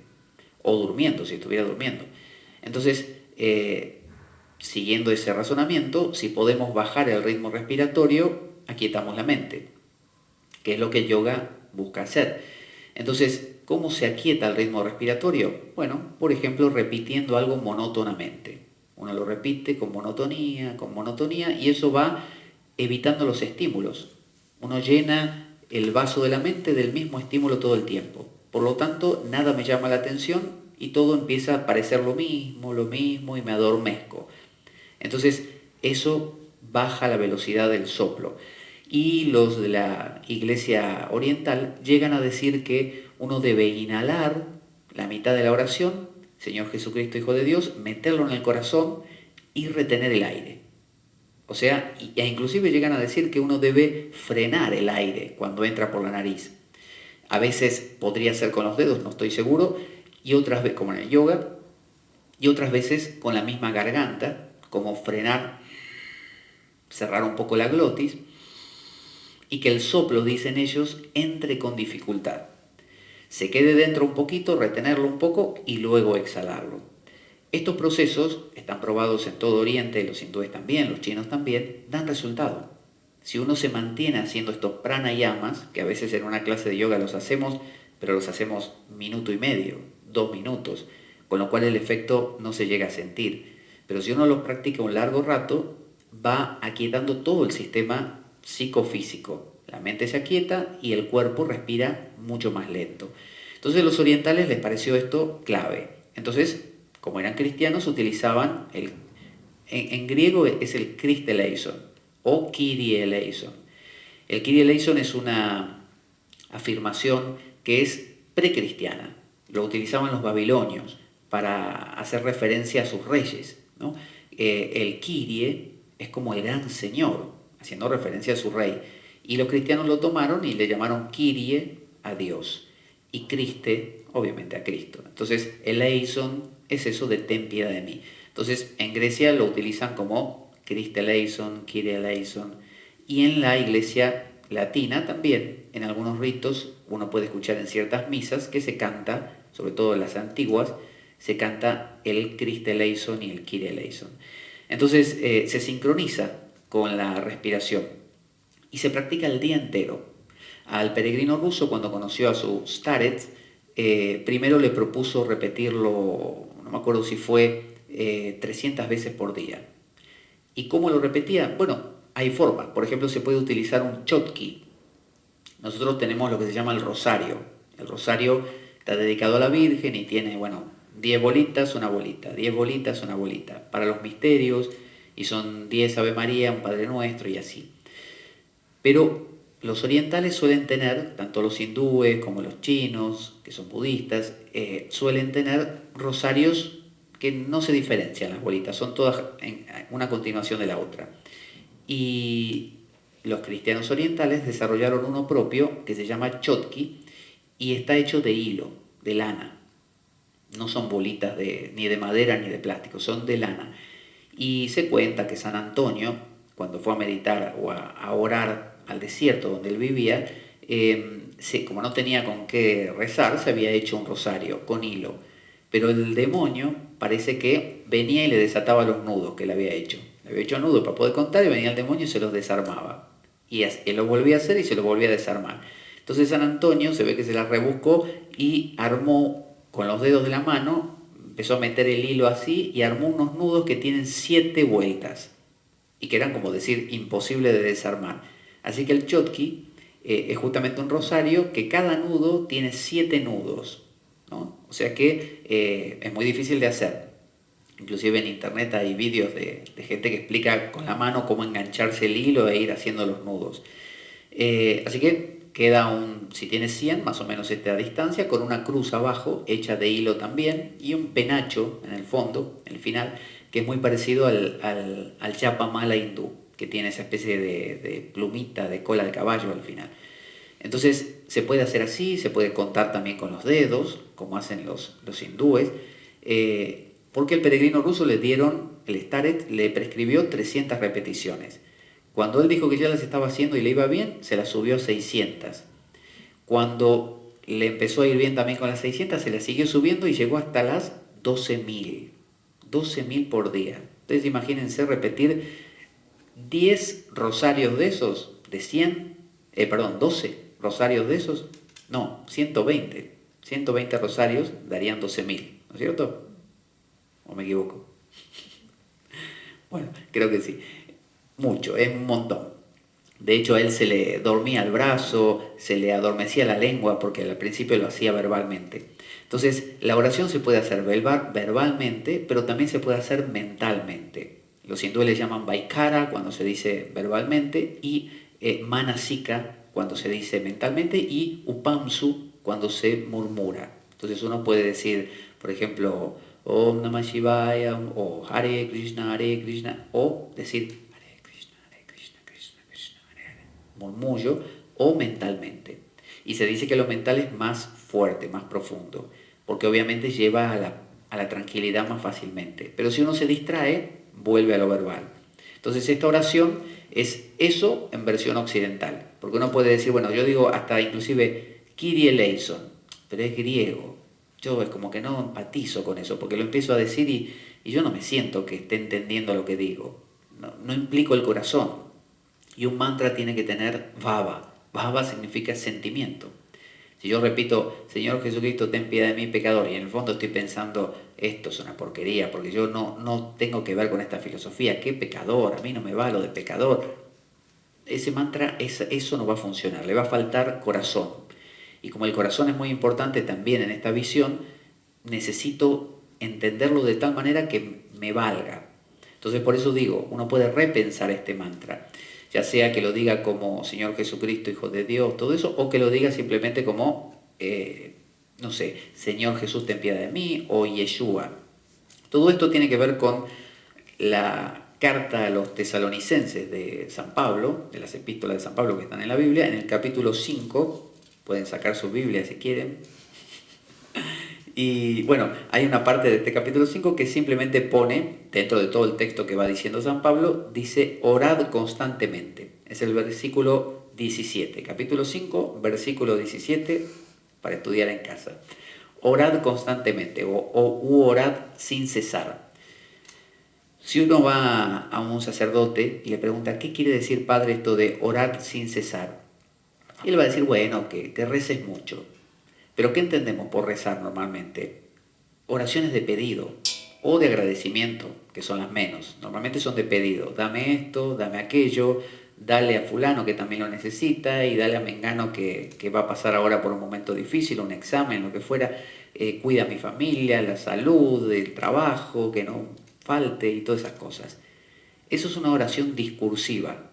O durmiendo, si estuviera durmiendo. Entonces, siguiendo ese razonamiento, si podemos bajar el ritmo respiratorio, aquietamos la mente, que es lo que el yoga busca hacer. Entonces, ¿cómo se aquieta el ritmo respiratorio? Bueno, por ejemplo, repitiendo algo monótonamente. Uno lo repite con monotonía, y eso va evitando los estímulos. Uno llena el vaso de la mente del mismo estímulo todo el tiempo. Por lo tanto, nada me llama la atención y todo empieza a parecer lo mismo y me adormezco. Entonces, eso baja la velocidad del soplo. Y los de la Iglesia Oriental llegan a decir que uno debe inhalar la mitad de la oración, Señor Jesucristo, Hijo de Dios, meterlo en el corazón y retener el aire. O sea, e inclusive llegan a decir que uno debe frenar el aire cuando entra por la nariz. A veces podría ser con los dedos, no estoy seguro, y otras veces, como en el yoga, y otras veces con la misma garganta, como frenar, cerrar un poco la glotis, y que el soplo, dicen ellos, entre con dificultad. Se quede dentro un poquito, retenerlo un poco y luego exhalarlo. Estos procesos están probados en todo Oriente, los hindúes también, los chinos también, dan resultado. Si uno se mantiene haciendo estos pranayamas, que a veces en una clase de yoga los hacemos, pero los hacemos minuto y medio, 2 minutos, con lo cual el efecto no se llega a sentir. Pero si uno los practica un largo rato, va aquietando todo el sistema psicofísico. La mente se aquieta y el cuerpo respira mucho más lento. Entonces a los orientales les pareció esto clave. Entonces, como eran cristianos, utilizaban en griego es el Christ eleison o Kyrie eleison. El Kyrie eleison es una afirmación que es precristiana. Lo utilizaban los babilonios para hacer referencia a sus reyes, ¿no? El Kyrie es como el gran señor, haciendo referencia a su rey. Y los cristianos lo tomaron y le llamaron Kyrie a Dios y Christe, obviamente, a Cristo. Entonces, eleison es eso de ten piedad de mí. Entonces, en Grecia lo utilizan como Christe eleison, Kyrie eleison, y en la iglesia latina también, en algunos ritos, uno puede escuchar en ciertas misas que se canta, sobre todo en las antiguas, se canta el Christe eleison y el Kyrie eleison. Entonces, se sincroniza con la respiración y se practica el día entero. Al peregrino ruso, cuando conoció a su starets, primero le propuso repetirlo, no me acuerdo si fue 300 veces por día. ¿Y cómo lo repetía? Bueno, hay formas. Por ejemplo, se puede utilizar un chotki. Nosotros tenemos lo que se llama el rosario. El rosario está dedicado a la Virgen y tiene, 10 bolitas, una bolita, 10 bolitas, una bolita, para los misterios, y son 10 Ave María, un Padre Nuestro y así. Pero los orientales suelen tener, tanto los hindúes como los chinos, que son budistas, suelen tener rosarios que no se diferencian las bolitas, son todas en una continuación de la otra. Y los cristianos orientales desarrollaron uno propio que se llama chotki y está hecho de hilo, de lana. No son bolitas ni de madera ni de plástico, son de lana. Y se cuenta que San Antonio, cuando fue a meditar o a orar al desierto donde él vivía, como no tenía con qué rezar, se había hecho un rosario con hilo. Pero el demonio parece que venía y le desataba los nudos que le había hecho. Le había hecho nudos para poder contar y venía el demonio y se los desarmaba. Y él lo volvía a hacer y se los volvía a desarmar. Entonces San Antonio se ve que se las rebuscó y armó con los dedos de la mano, empezó a meter el hilo así y armó unos nudos que tienen 7 vueltas y que eran, como decir, imposible de desarmar. Así que el chotki es justamente un rosario que cada nudo tiene 7 nudos, ¿no? O sea que es muy difícil de hacer. Inclusive en internet hay vídeos de gente que explica con la mano cómo engancharse el hilo e ir haciendo los nudos. Así que queda si tienes 100, más o menos esta distancia, con una cruz abajo, hecha de hilo también, y un penacho en el fondo, en el final, que es muy parecido al chapa mala hindú, que tiene esa especie de plumita, de cola de caballo al final. Entonces se puede hacer así, se puede contar también con los dedos, como hacen los hindúes, porque el peregrino ruso el Starets le prescribió 300 repeticiones. Cuando él dijo que ya las estaba haciendo y le iba bien, se las subió a 600. Cuando le empezó a ir bien también con las 600, se las siguió subiendo y llegó hasta las 12.000. 12.000 por día. Entonces imagínense repetir 10 rosarios de esos, de 12 rosarios de esos, no, 120. 120 rosarios darían 12.000, ¿no es cierto? ¿O me equivoco? Bueno, creo que sí. Mucho, es un montón. De hecho, a él se le dormía el brazo, se le adormecía la lengua, porque al principio lo hacía verbalmente. Entonces, la oración se puede hacer verbalmente, pero también se puede hacer mentalmente. Los hindúes le llaman vaikara cuando se dice verbalmente, y manasika cuando se dice mentalmente, y upamsu cuando se murmura. Entonces uno puede decir, por ejemplo, Om Namah Shivaya, o Hare Krishna, o decir murmullo, o mentalmente. Y se dice que lo mental es más fuerte, más profundo, porque obviamente lleva a la tranquilidad más fácilmente. Pero si uno se distrae, vuelve a lo verbal. Entonces esta oración es eso en versión occidental, porque uno puede decir, bueno, yo digo hasta inclusive Kyrie eleison, pero es griego. Yo es como que no empatizo con eso, porque lo empiezo a decir y yo no me siento que esté entendiendo lo que digo. No implico el corazón. Y un mantra tiene que tener bhava. Bhava significa sentimiento. Si yo repito, Señor Jesucristo, ten piedad de mí, pecador, y en el fondo estoy pensando, esto es una porquería, porque yo no tengo que ver con esta filosofía, ¿qué pecador? A mí no me va lo de pecador. Ese mantra, eso no va a funcionar, le va a faltar corazón. Y como el corazón es muy importante también en esta visión, necesito entenderlo de tal manera que me valga. Entonces por eso digo, uno puede repensar este mantra, ya sea que lo diga como Señor Jesucristo, Hijo de Dios, todo eso, o que lo diga simplemente como, no sé, Señor Jesús, ten piedad de mí, o Yeshua. Todo esto tiene que ver con la carta a los tesalonicenses de San Pablo, de las epístolas de San Pablo que están en la Biblia, en el capítulo 5, pueden sacar su Biblia si quieren. Y bueno, hay una parte de este capítulo 5 que simplemente pone, dentro de todo el texto que va diciendo San Pablo, dice, orad constantemente. Es el versículo 17. Capítulo 5, versículo 17, para estudiar en casa. Orad constantemente u orad sin cesar. Si uno va a un sacerdote y le pregunta, ¿qué quiere decir, padre, esto de orar sin cesar? Y él va a decir, bueno, que reces mucho. Pero ¿qué entendemos por rezar normalmente? Oraciones de pedido o de agradecimiento, que son las menos. Normalmente son de pedido. Dame esto, dame aquello, dale a fulano que también lo necesita y dale a mengano que va a pasar ahora por un momento difícil, un examen, lo que fuera. Cuida a mi familia, la salud, el trabajo, que no falte y todas esas cosas. Eso es una oración discursiva.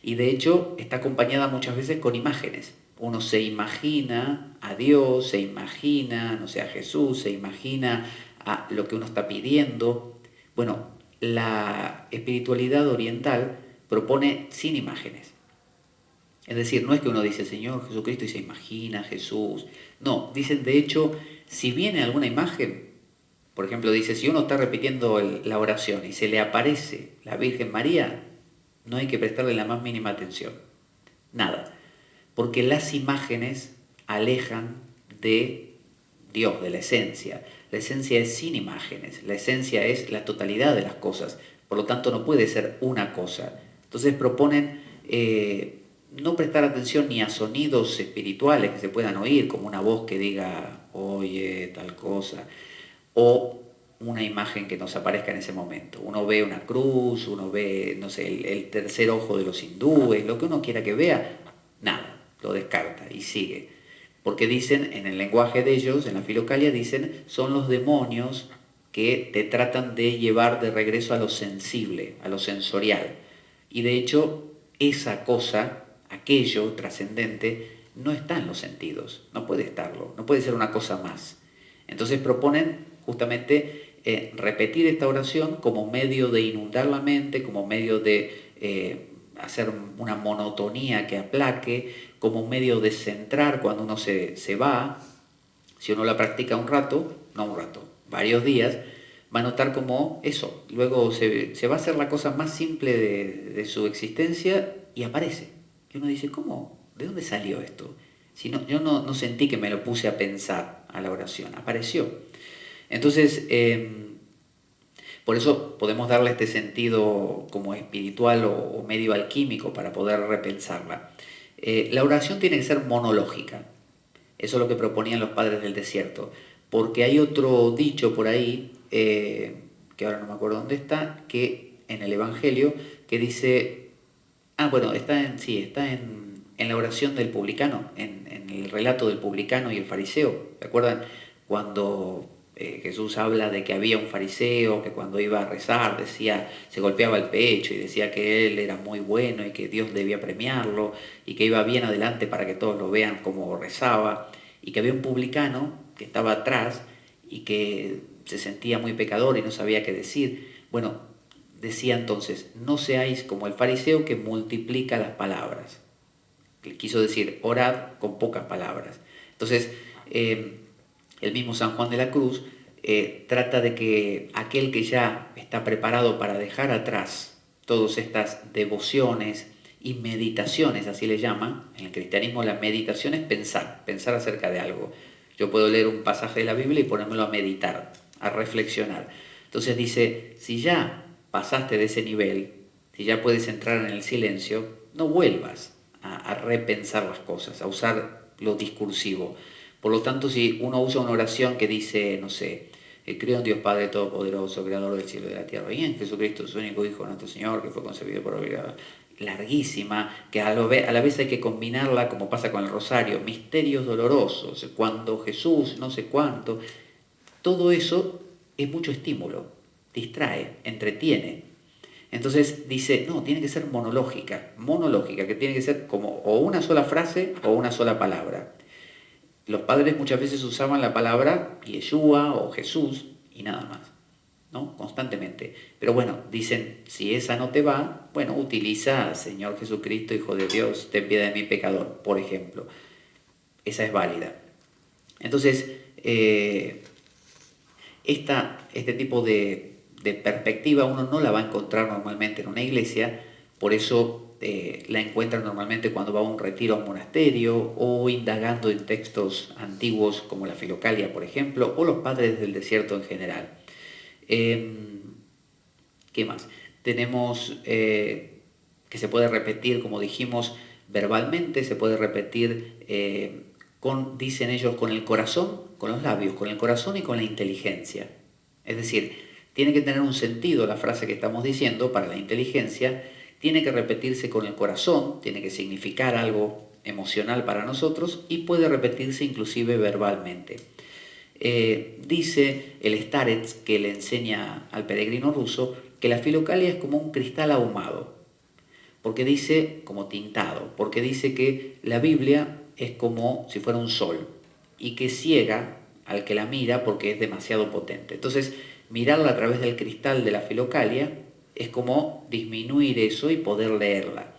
Y de hecho está acompañada muchas veces con imágenes. Uno se imagina a Dios, se imagina, no sé, a Jesús, se imagina a lo que uno está pidiendo. Bueno, la espiritualidad oriental propone sin imágenes. Es decir, no es que uno dice Señor Jesucristo y se imagina a Jesús. No, dicen de hecho, si viene alguna imagen, por ejemplo, dice, si uno está repitiendo la oración y se le aparece la Virgen María, no hay que prestarle la más mínima atención. Nada. Porque las imágenes alejan de Dios, de la esencia. La esencia es sin imágenes. La esencia es la totalidad de las cosas. Por lo tanto, no puede ser una cosa. Entonces proponen no prestar atención ni a sonidos espirituales que se puedan oír, como una voz que diga, oye, tal cosa, o una imagen que nos aparezca en ese momento. Uno ve una cruz, uno ve, no sé, el tercer ojo de los hindúes, lo que uno quiera que vea, nada, lo descarta y sigue. Porque dicen, en el lenguaje de ellos, en la filocalia, dicen, son los demonios que te tratan de llevar de regreso a lo sensible, a lo sensorial. Y de hecho, esa cosa, aquello trascendente, no está en los sentidos, no puede estarlo, no puede ser una cosa más. Entonces proponen justamente repetir esta oración como medio de inundar la mente, como medio de hacer una monotonía que aplaque, como medio de centrar cuando uno se va. Si uno la practica un rato, no un rato, varios días, va a notar como eso. Luego se va a hacer la cosa más simple de su existencia y aparece. Y uno dice, ¿cómo? ¿De dónde salió esto? Si no, yo no sentí que me lo puse a pensar a la oración, apareció. Entonces, por eso podemos darle este sentido como espiritual o medio alquímico para poder repensarla. La oración tiene que ser monológica. Eso es lo que proponían los padres del desierto. Porque hay otro dicho por ahí, que ahora no me acuerdo dónde está, que en el Evangelio, que dice, bueno, está en la oración del publicano, en el relato del publicano y el fariseo. ¿Se acuerdan? Cuando Jesús habla de que había un fariseo que cuando iba a rezar decía, se golpeaba el pecho y decía que él era muy bueno y que Dios debía premiarlo y que iba bien adelante para que todos lo vean como rezaba, y que había un publicano que estaba atrás y que se sentía muy pecador y no sabía qué decir. Bueno, decía entonces, no seáis como el fariseo que multiplica las palabras. Quiso decir, orad con pocas palabras. Entonces, el mismo San Juan de la Cruz trata de que aquel que ya está preparado para dejar atrás todas estas devociones y meditaciones, así le llaman, en el cristianismo la meditación es pensar acerca de algo. Yo puedo leer un pasaje de la Biblia y ponérmelo a meditar, a reflexionar. Entonces dice, si ya pasaste de ese nivel, si ya puedes entrar en el silencio, no vuelvas a repensar las cosas, a usar lo discursivo. Por lo tanto, si uno usa una oración que dice, no sé, creo en Dios Padre Todopoderoso, Creador del cielo y de la tierra, y en Jesucristo, su único Hijo, nuestro Señor, que fue concebido por obligada, larguísima, que a la vez hay que combinarla, como pasa con el rosario, misterios dolorosos, cuando Jesús, no sé cuánto, todo eso es mucho estímulo, distrae, entretiene. Entonces dice, no, tiene que ser monológica, que tiene que ser como o una sola frase o una sola palabra. Los padres muchas veces usaban la palabra Yeshua o Jesús y nada más, ¿no? Constantemente. Pero bueno, dicen, si esa no te va, bueno, utiliza Señor Jesucristo, Hijo de Dios, ten piedad de mi pecador, por ejemplo. Esa es válida. Entonces, este tipo de perspectiva uno no la va a encontrar normalmente en una iglesia, por eso la encuentra normalmente cuando va a un retiro a un monasterio o indagando en textos antiguos como la Filocalia, por ejemplo, o los padres del desierto en general. ¿Qué más? Tenemos que se puede repetir, como dijimos, verbalmente, se puede repetir dicen ellos, con el corazón, con los labios, con el corazón y con la inteligencia. Es decir, tiene que tener un sentido la frase que estamos diciendo para la inteligencia, tiene que repetirse con el corazón, tiene que significar algo emocional para nosotros y puede repetirse inclusive verbalmente. Dice el Starets, que le enseña al peregrino ruso, que la filocalia es como un cristal ahumado. porque dice, como tintado, porque dice que la Biblia es como si fuera un sol y que ciega al que la mira porque es demasiado potente. Entonces, mirarla a través del cristal de la Filocalia es como disminuir eso y poder leerla.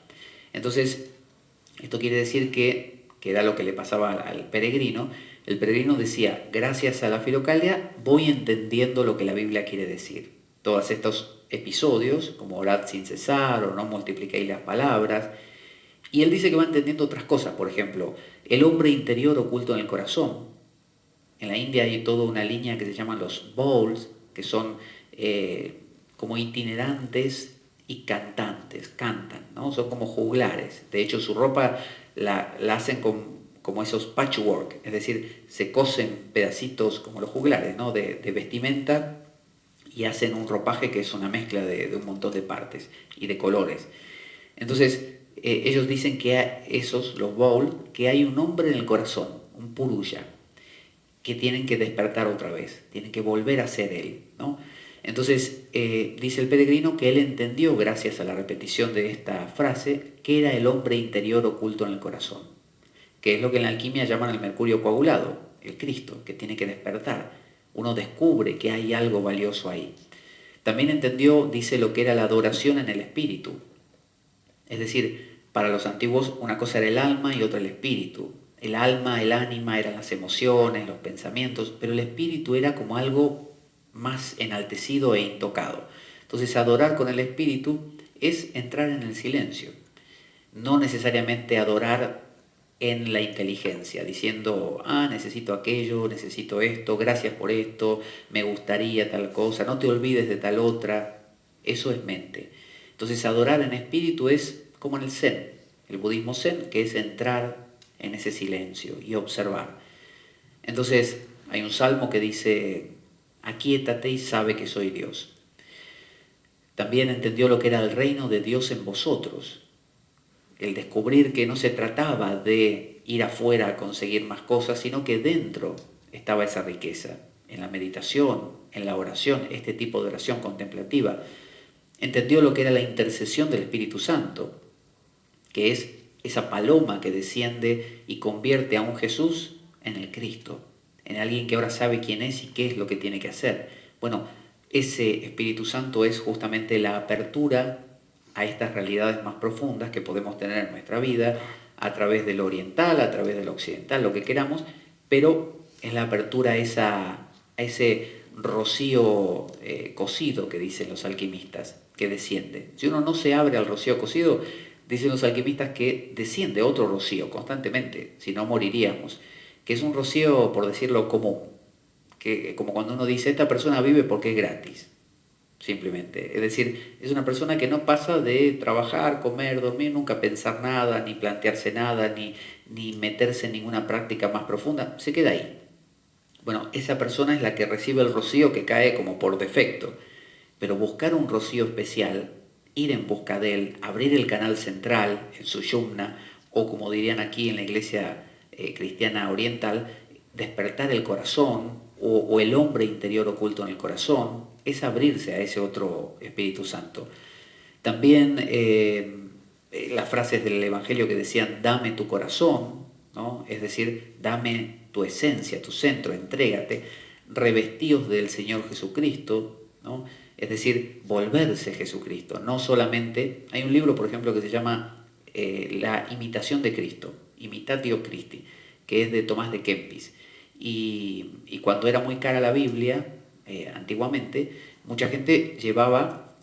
Entonces, esto quiere decir que era lo que le pasaba al peregrino. El peregrino decía, gracias a la Filocalia voy entendiendo lo que la Biblia quiere decir. Todos estos episodios, como orad sin cesar o no multipliquéis las palabras. Y él dice que va entendiendo otras cosas, por ejemplo, el hombre interior oculto en el corazón. En la India hay toda una línea que se llaman los bowls, que son como itinerantes y cantantes, cantan, ¿no? Son como juglares. De hecho, su ropa la hacen como esos patchwork, es decir, se cosen pedacitos como los juglares, ¿no? de vestimenta y hacen un ropaje que es una mezcla de un montón de partes y de colores. Entonces, ellos dicen que los bowls, que hay un hombre en el corazón, un puruya, que tienen que despertar otra vez, tienen que volver a ser él, ¿no? Entonces, dice el peregrino que él entendió, gracias a la repetición de esta frase, que era el hombre interior oculto en el corazón, que es lo que en la alquimia llaman el mercurio coagulado, el Cristo, que tiene que despertar. Uno descubre que hay algo valioso ahí. También entendió, dice, lo que era la adoración en el espíritu. Es decir, para los antiguos una cosa era el alma y otra el espíritu. El alma, el ánima eran las emociones, los pensamientos, pero el espíritu era como algo más enaltecido e intocado. Entonces, adorar con el espíritu es entrar en el silencio, no necesariamente adorar en la inteligencia, diciendo, necesito aquello, necesito esto, gracias por esto, me gustaría tal cosa, no te olvides de tal otra. Eso es mente. Entonces, adorar en espíritu es como en el Zen, el budismo Zen, que es entrar en ese silencio y observar. Entonces, hay un salmo que dice, aquíétate y sabe que soy Dios. También entendió lo que era el reino de Dios en vosotros, el descubrir que no se trataba de ir afuera a conseguir más cosas, sino que dentro estaba esa riqueza, en la meditación, en la oración, este tipo de oración contemplativa. Entendió lo que era la intercesión del Espíritu Santo, que es esa paloma que desciende y convierte a un Jesús en el Cristo, en alguien que ahora sabe quién es y qué es lo que tiene que hacer. Bueno, ese Espíritu Santo es justamente la apertura a estas realidades más profundas que podemos tener en nuestra vida a través de lo oriental, a través de lo occidental, lo que queramos, pero es la apertura a ese rocío cocido que dicen los alquimistas, que desciende. Si uno no se abre al rocío cocido, dicen los alquimistas que desciende otro rocío constantemente, si no moriríamos, que es un rocío, por decirlo, común, que como cuando uno dice, esta persona vive porque es gratis, simplemente. Es decir, es una persona que no pasa de trabajar, comer, dormir, nunca pensar nada, ni plantearse nada, ni meterse en ninguna práctica más profunda, se queda ahí. Bueno, esa persona es la que recibe el rocío que cae como por defecto, pero buscar un rocío especial, ir en busca de él, abrir el canal central en su yumna, o como dirían aquí en la iglesia cristiana oriental, despertar el corazón o el hombre interior oculto en el corazón, es abrirse a ese otro Espíritu Santo. También las frases del Evangelio que decían, dame tu corazón, ¿no? Es decir, dame tu esencia, tu centro, entrégate, revestíos del Señor Jesucristo, ¿no? Es decir, volverse Jesucristo, no solamente... Hay un libro, por ejemplo, que se llama La imitación de Cristo, Imitatio Christi, que es de Tomás de Kempis. Y cuando era muy cara la Biblia, antiguamente, mucha gente llevaba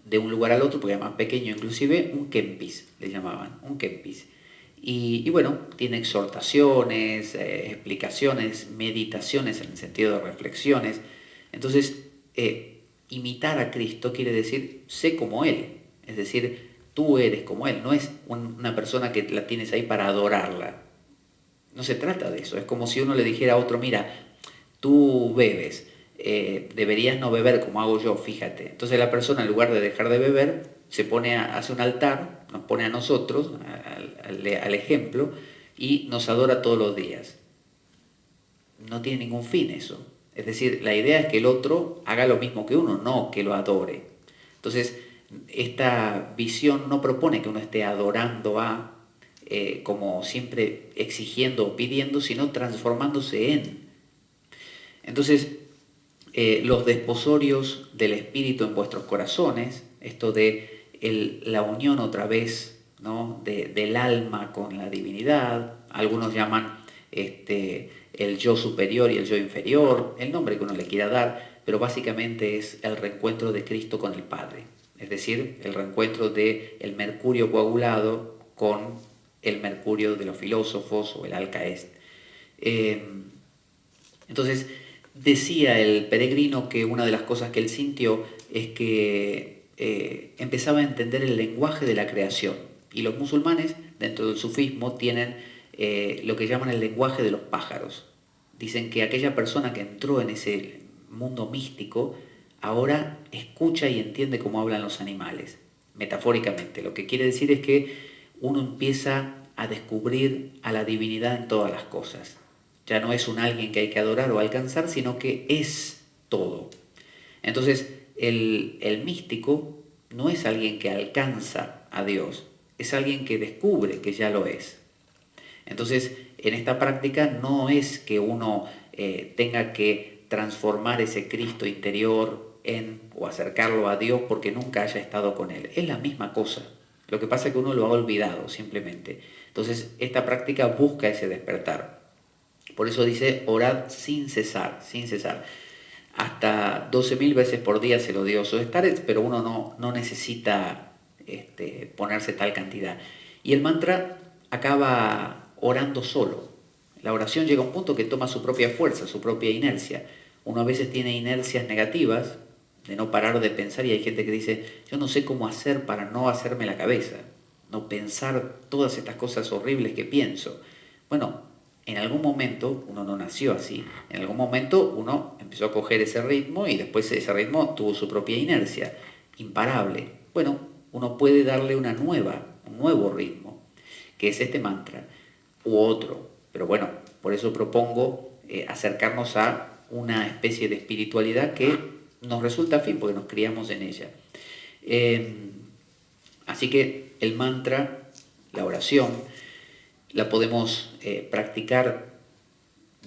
de un lugar al otro, porque era más pequeño inclusive, un Kempis, le llamaban, un Kempis. Y bueno, tiene exhortaciones, explicaciones, meditaciones en el sentido de reflexiones. Entonces, imitar a Cristo quiere decir, sé como Él. Es decir, tú eres como Él. No es una persona que la tienes ahí para adorarla. No se trata de eso. Es como si uno le dijera a otro, mira, tú bebes, deberías no beber como hago yo, fíjate. Entonces la persona, en lugar de dejar de beber, hace un altar, nos pone a nosotros, al ejemplo, y nos adora todos los días. No tiene ningún fin eso. Es decir, la idea es que el otro haga lo mismo que uno, no que lo adore. Entonces, esta visión no propone que uno esté adorando como siempre exigiendo o pidiendo, sino transformándose en. Entonces, los desposorios del Espíritu en vuestros corazones, esto de la unión otra vez, ¿no? Del alma con la divinidad, algunos llaman el yo superior y el yo inferior, el nombre que uno le quiera dar, pero básicamente es el reencuentro de Cristo con el Padre, es decir, el reencuentro del mercurio coagulado con el mercurio de los filósofos o el alcaest. Entonces, decía el peregrino que una de las cosas que él sintió es que empezaba a entender el lenguaje de la creación. Y los musulmanes, dentro del sufismo, tienen lo que llaman el lenguaje de los pájaros. Dicen que aquella persona que entró en ese mundo místico ahora escucha y entiende cómo hablan los animales, metafóricamente. Lo que quiere decir es que uno empieza a descubrir a la divinidad en todas las cosas. Ya no es un alguien que hay que adorar o alcanzar, sino que es todo. Entonces, el místico no es alguien que alcanza a Dios, es alguien que descubre que ya lo es. Entonces, en esta práctica no es que uno tenga que transformar ese Cristo interior o acercarlo a Dios porque nunca haya estado con Él. Es la misma cosa. Lo que pasa es que uno lo ha olvidado simplemente. Entonces, esta práctica busca ese despertar. Por eso dice, orad sin cesar, sin cesar. Hasta 12.000 veces por día se lo dio Soestares, pero uno no necesita ponerse tal cantidad. Y el mantra acaba orando solo. La oración llega a un punto que toma su propia fuerza, su propia inercia. Uno a veces tiene inercias negativas, de no parar de pensar, y hay gente que dice, yo no sé cómo hacer para no hacerme la cabeza, no pensar todas estas cosas horribles que pienso. Bueno, en algún momento, uno no nació así, en algún momento uno empezó a coger ese ritmo y después ese ritmo tuvo su propia inercia, imparable. Bueno, uno puede darle un nuevo ritmo, que es este mantra, u otro. Pero bueno, por eso propongo acercarnos a una especie de espiritualidad que nos resulta afín, porque nos criamos en ella. Así que el mantra, la oración, la podemos practicar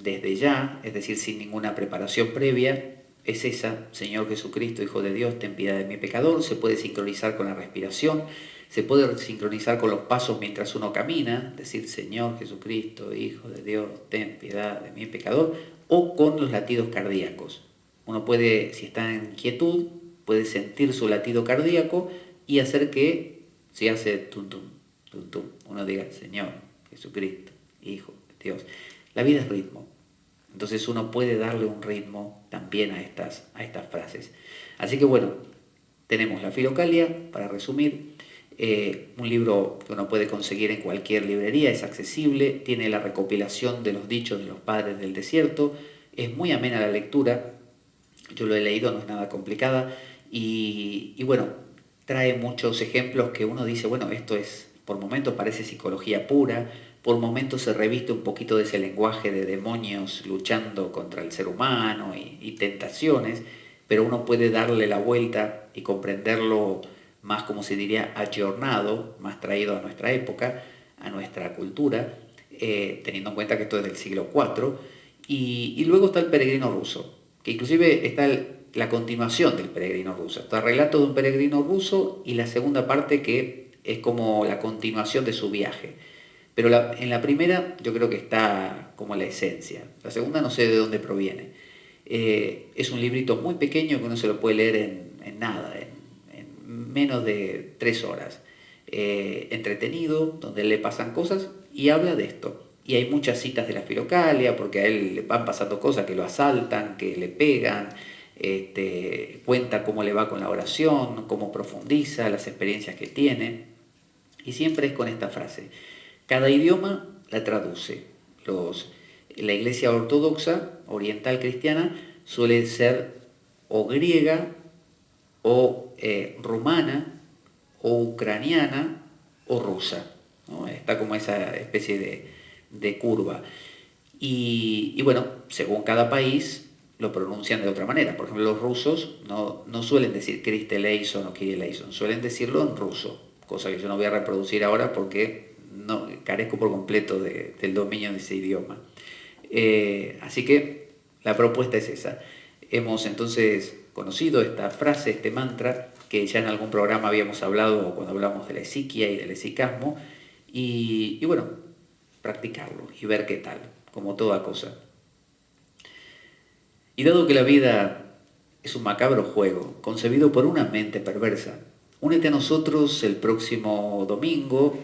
desde ya, es decir, sin ninguna preparación previa. Es esa, Señor Jesucristo, Hijo de Dios, ten piedad de mi pecador. Se puede sincronizar con la respiración, se puede sincronizar con los pasos mientras uno camina, decir, Señor Jesucristo, Hijo de Dios, ten piedad de mi pecador, o con los latidos cardíacos. Uno puede, si está en quietud, puede sentir su latido cardíaco y hacer que, si hace tum tum, tum tum, uno diga, Señor Jesucristo, Hijo de Dios. La vida es ritmo. Entonces uno puede darle un ritmo también a estas frases. Así que bueno, tenemos la Filocalia, para resumir, un libro que uno puede conseguir en cualquier librería, es accesible, tiene la recopilación de los dichos de los padres del desierto, es muy amena la lectura, yo lo he leído, no es nada complicada, y bueno, trae muchos ejemplos que uno dice, bueno, esto es, por momentos parece psicología pura, por momentos se reviste un poquito de ese lenguaje de demonios luchando contra el ser humano y tentaciones, pero uno puede darle la vuelta y comprenderlo más, como se diría, ayornado, más traído a nuestra época, a nuestra cultura, teniendo en cuenta que esto es del siglo IV, y luego está el peregrino ruso, que inclusive está la continuación del peregrino ruso, está el relato de un peregrino ruso y la segunda parte que es como la continuación de su viaje. Pero en la primera yo creo que está como la esencia. La segunda no sé de dónde proviene. Es un librito muy pequeño que uno se lo puede leer en nada, en menos de 3 horas. Entretenido, donde le pasan cosas y habla de esto. Y hay muchas citas de la Filocalia, porque a él le van pasando cosas, que lo asaltan, que le pegan, cuenta cómo le va con la oración, cómo profundiza, las experiencias que tiene. Y siempre es con esta frase. Cada idioma la traduce. La iglesia ortodoxa, oriental cristiana, suele ser o griega, o rumana, o ucraniana, o rusa, ¿no? Está como esa especie de curva. Y bueno, según cada país, lo pronuncian de otra manera. Por ejemplo, los rusos no suelen decir Kristeleison o Kirieleison, suelen decirlo en ruso, cosa que yo no voy a reproducir ahora porque no, carezco por completo del dominio de ese idioma. Así que la propuesta es esa. Hemos entonces conocido esta frase, este mantra, que ya en algún programa habíamos hablado cuando hablamos de la esiquia y del esicasmo, y bueno, practicarlo y ver qué tal, como toda cosa. Y dado que la vida es un macabro juego, concebido por una mente perversa, únete a nosotros el próximo domingo,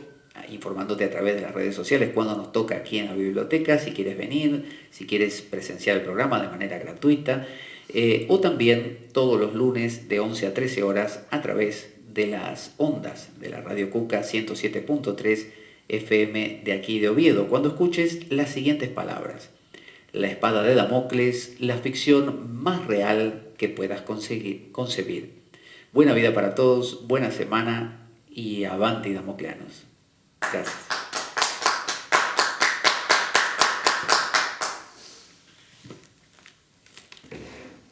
informándote a través de las redes sociales cuando nos toca aquí en la biblioteca, si quieres venir, si quieres presenciar el programa de manera gratuita, o también todos los lunes de 11 a 13 horas a través de las ondas de la Radio Cuca 107.3 FM de aquí de Oviedo, cuando escuches las siguientes palabras: La espada de Damocles, la ficción más real que puedas concebir. Buena vida para todos, buena semana y avanti damocleanos. Gracias.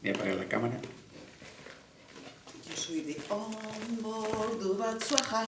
Voy a apagar la cámara. Yo soy de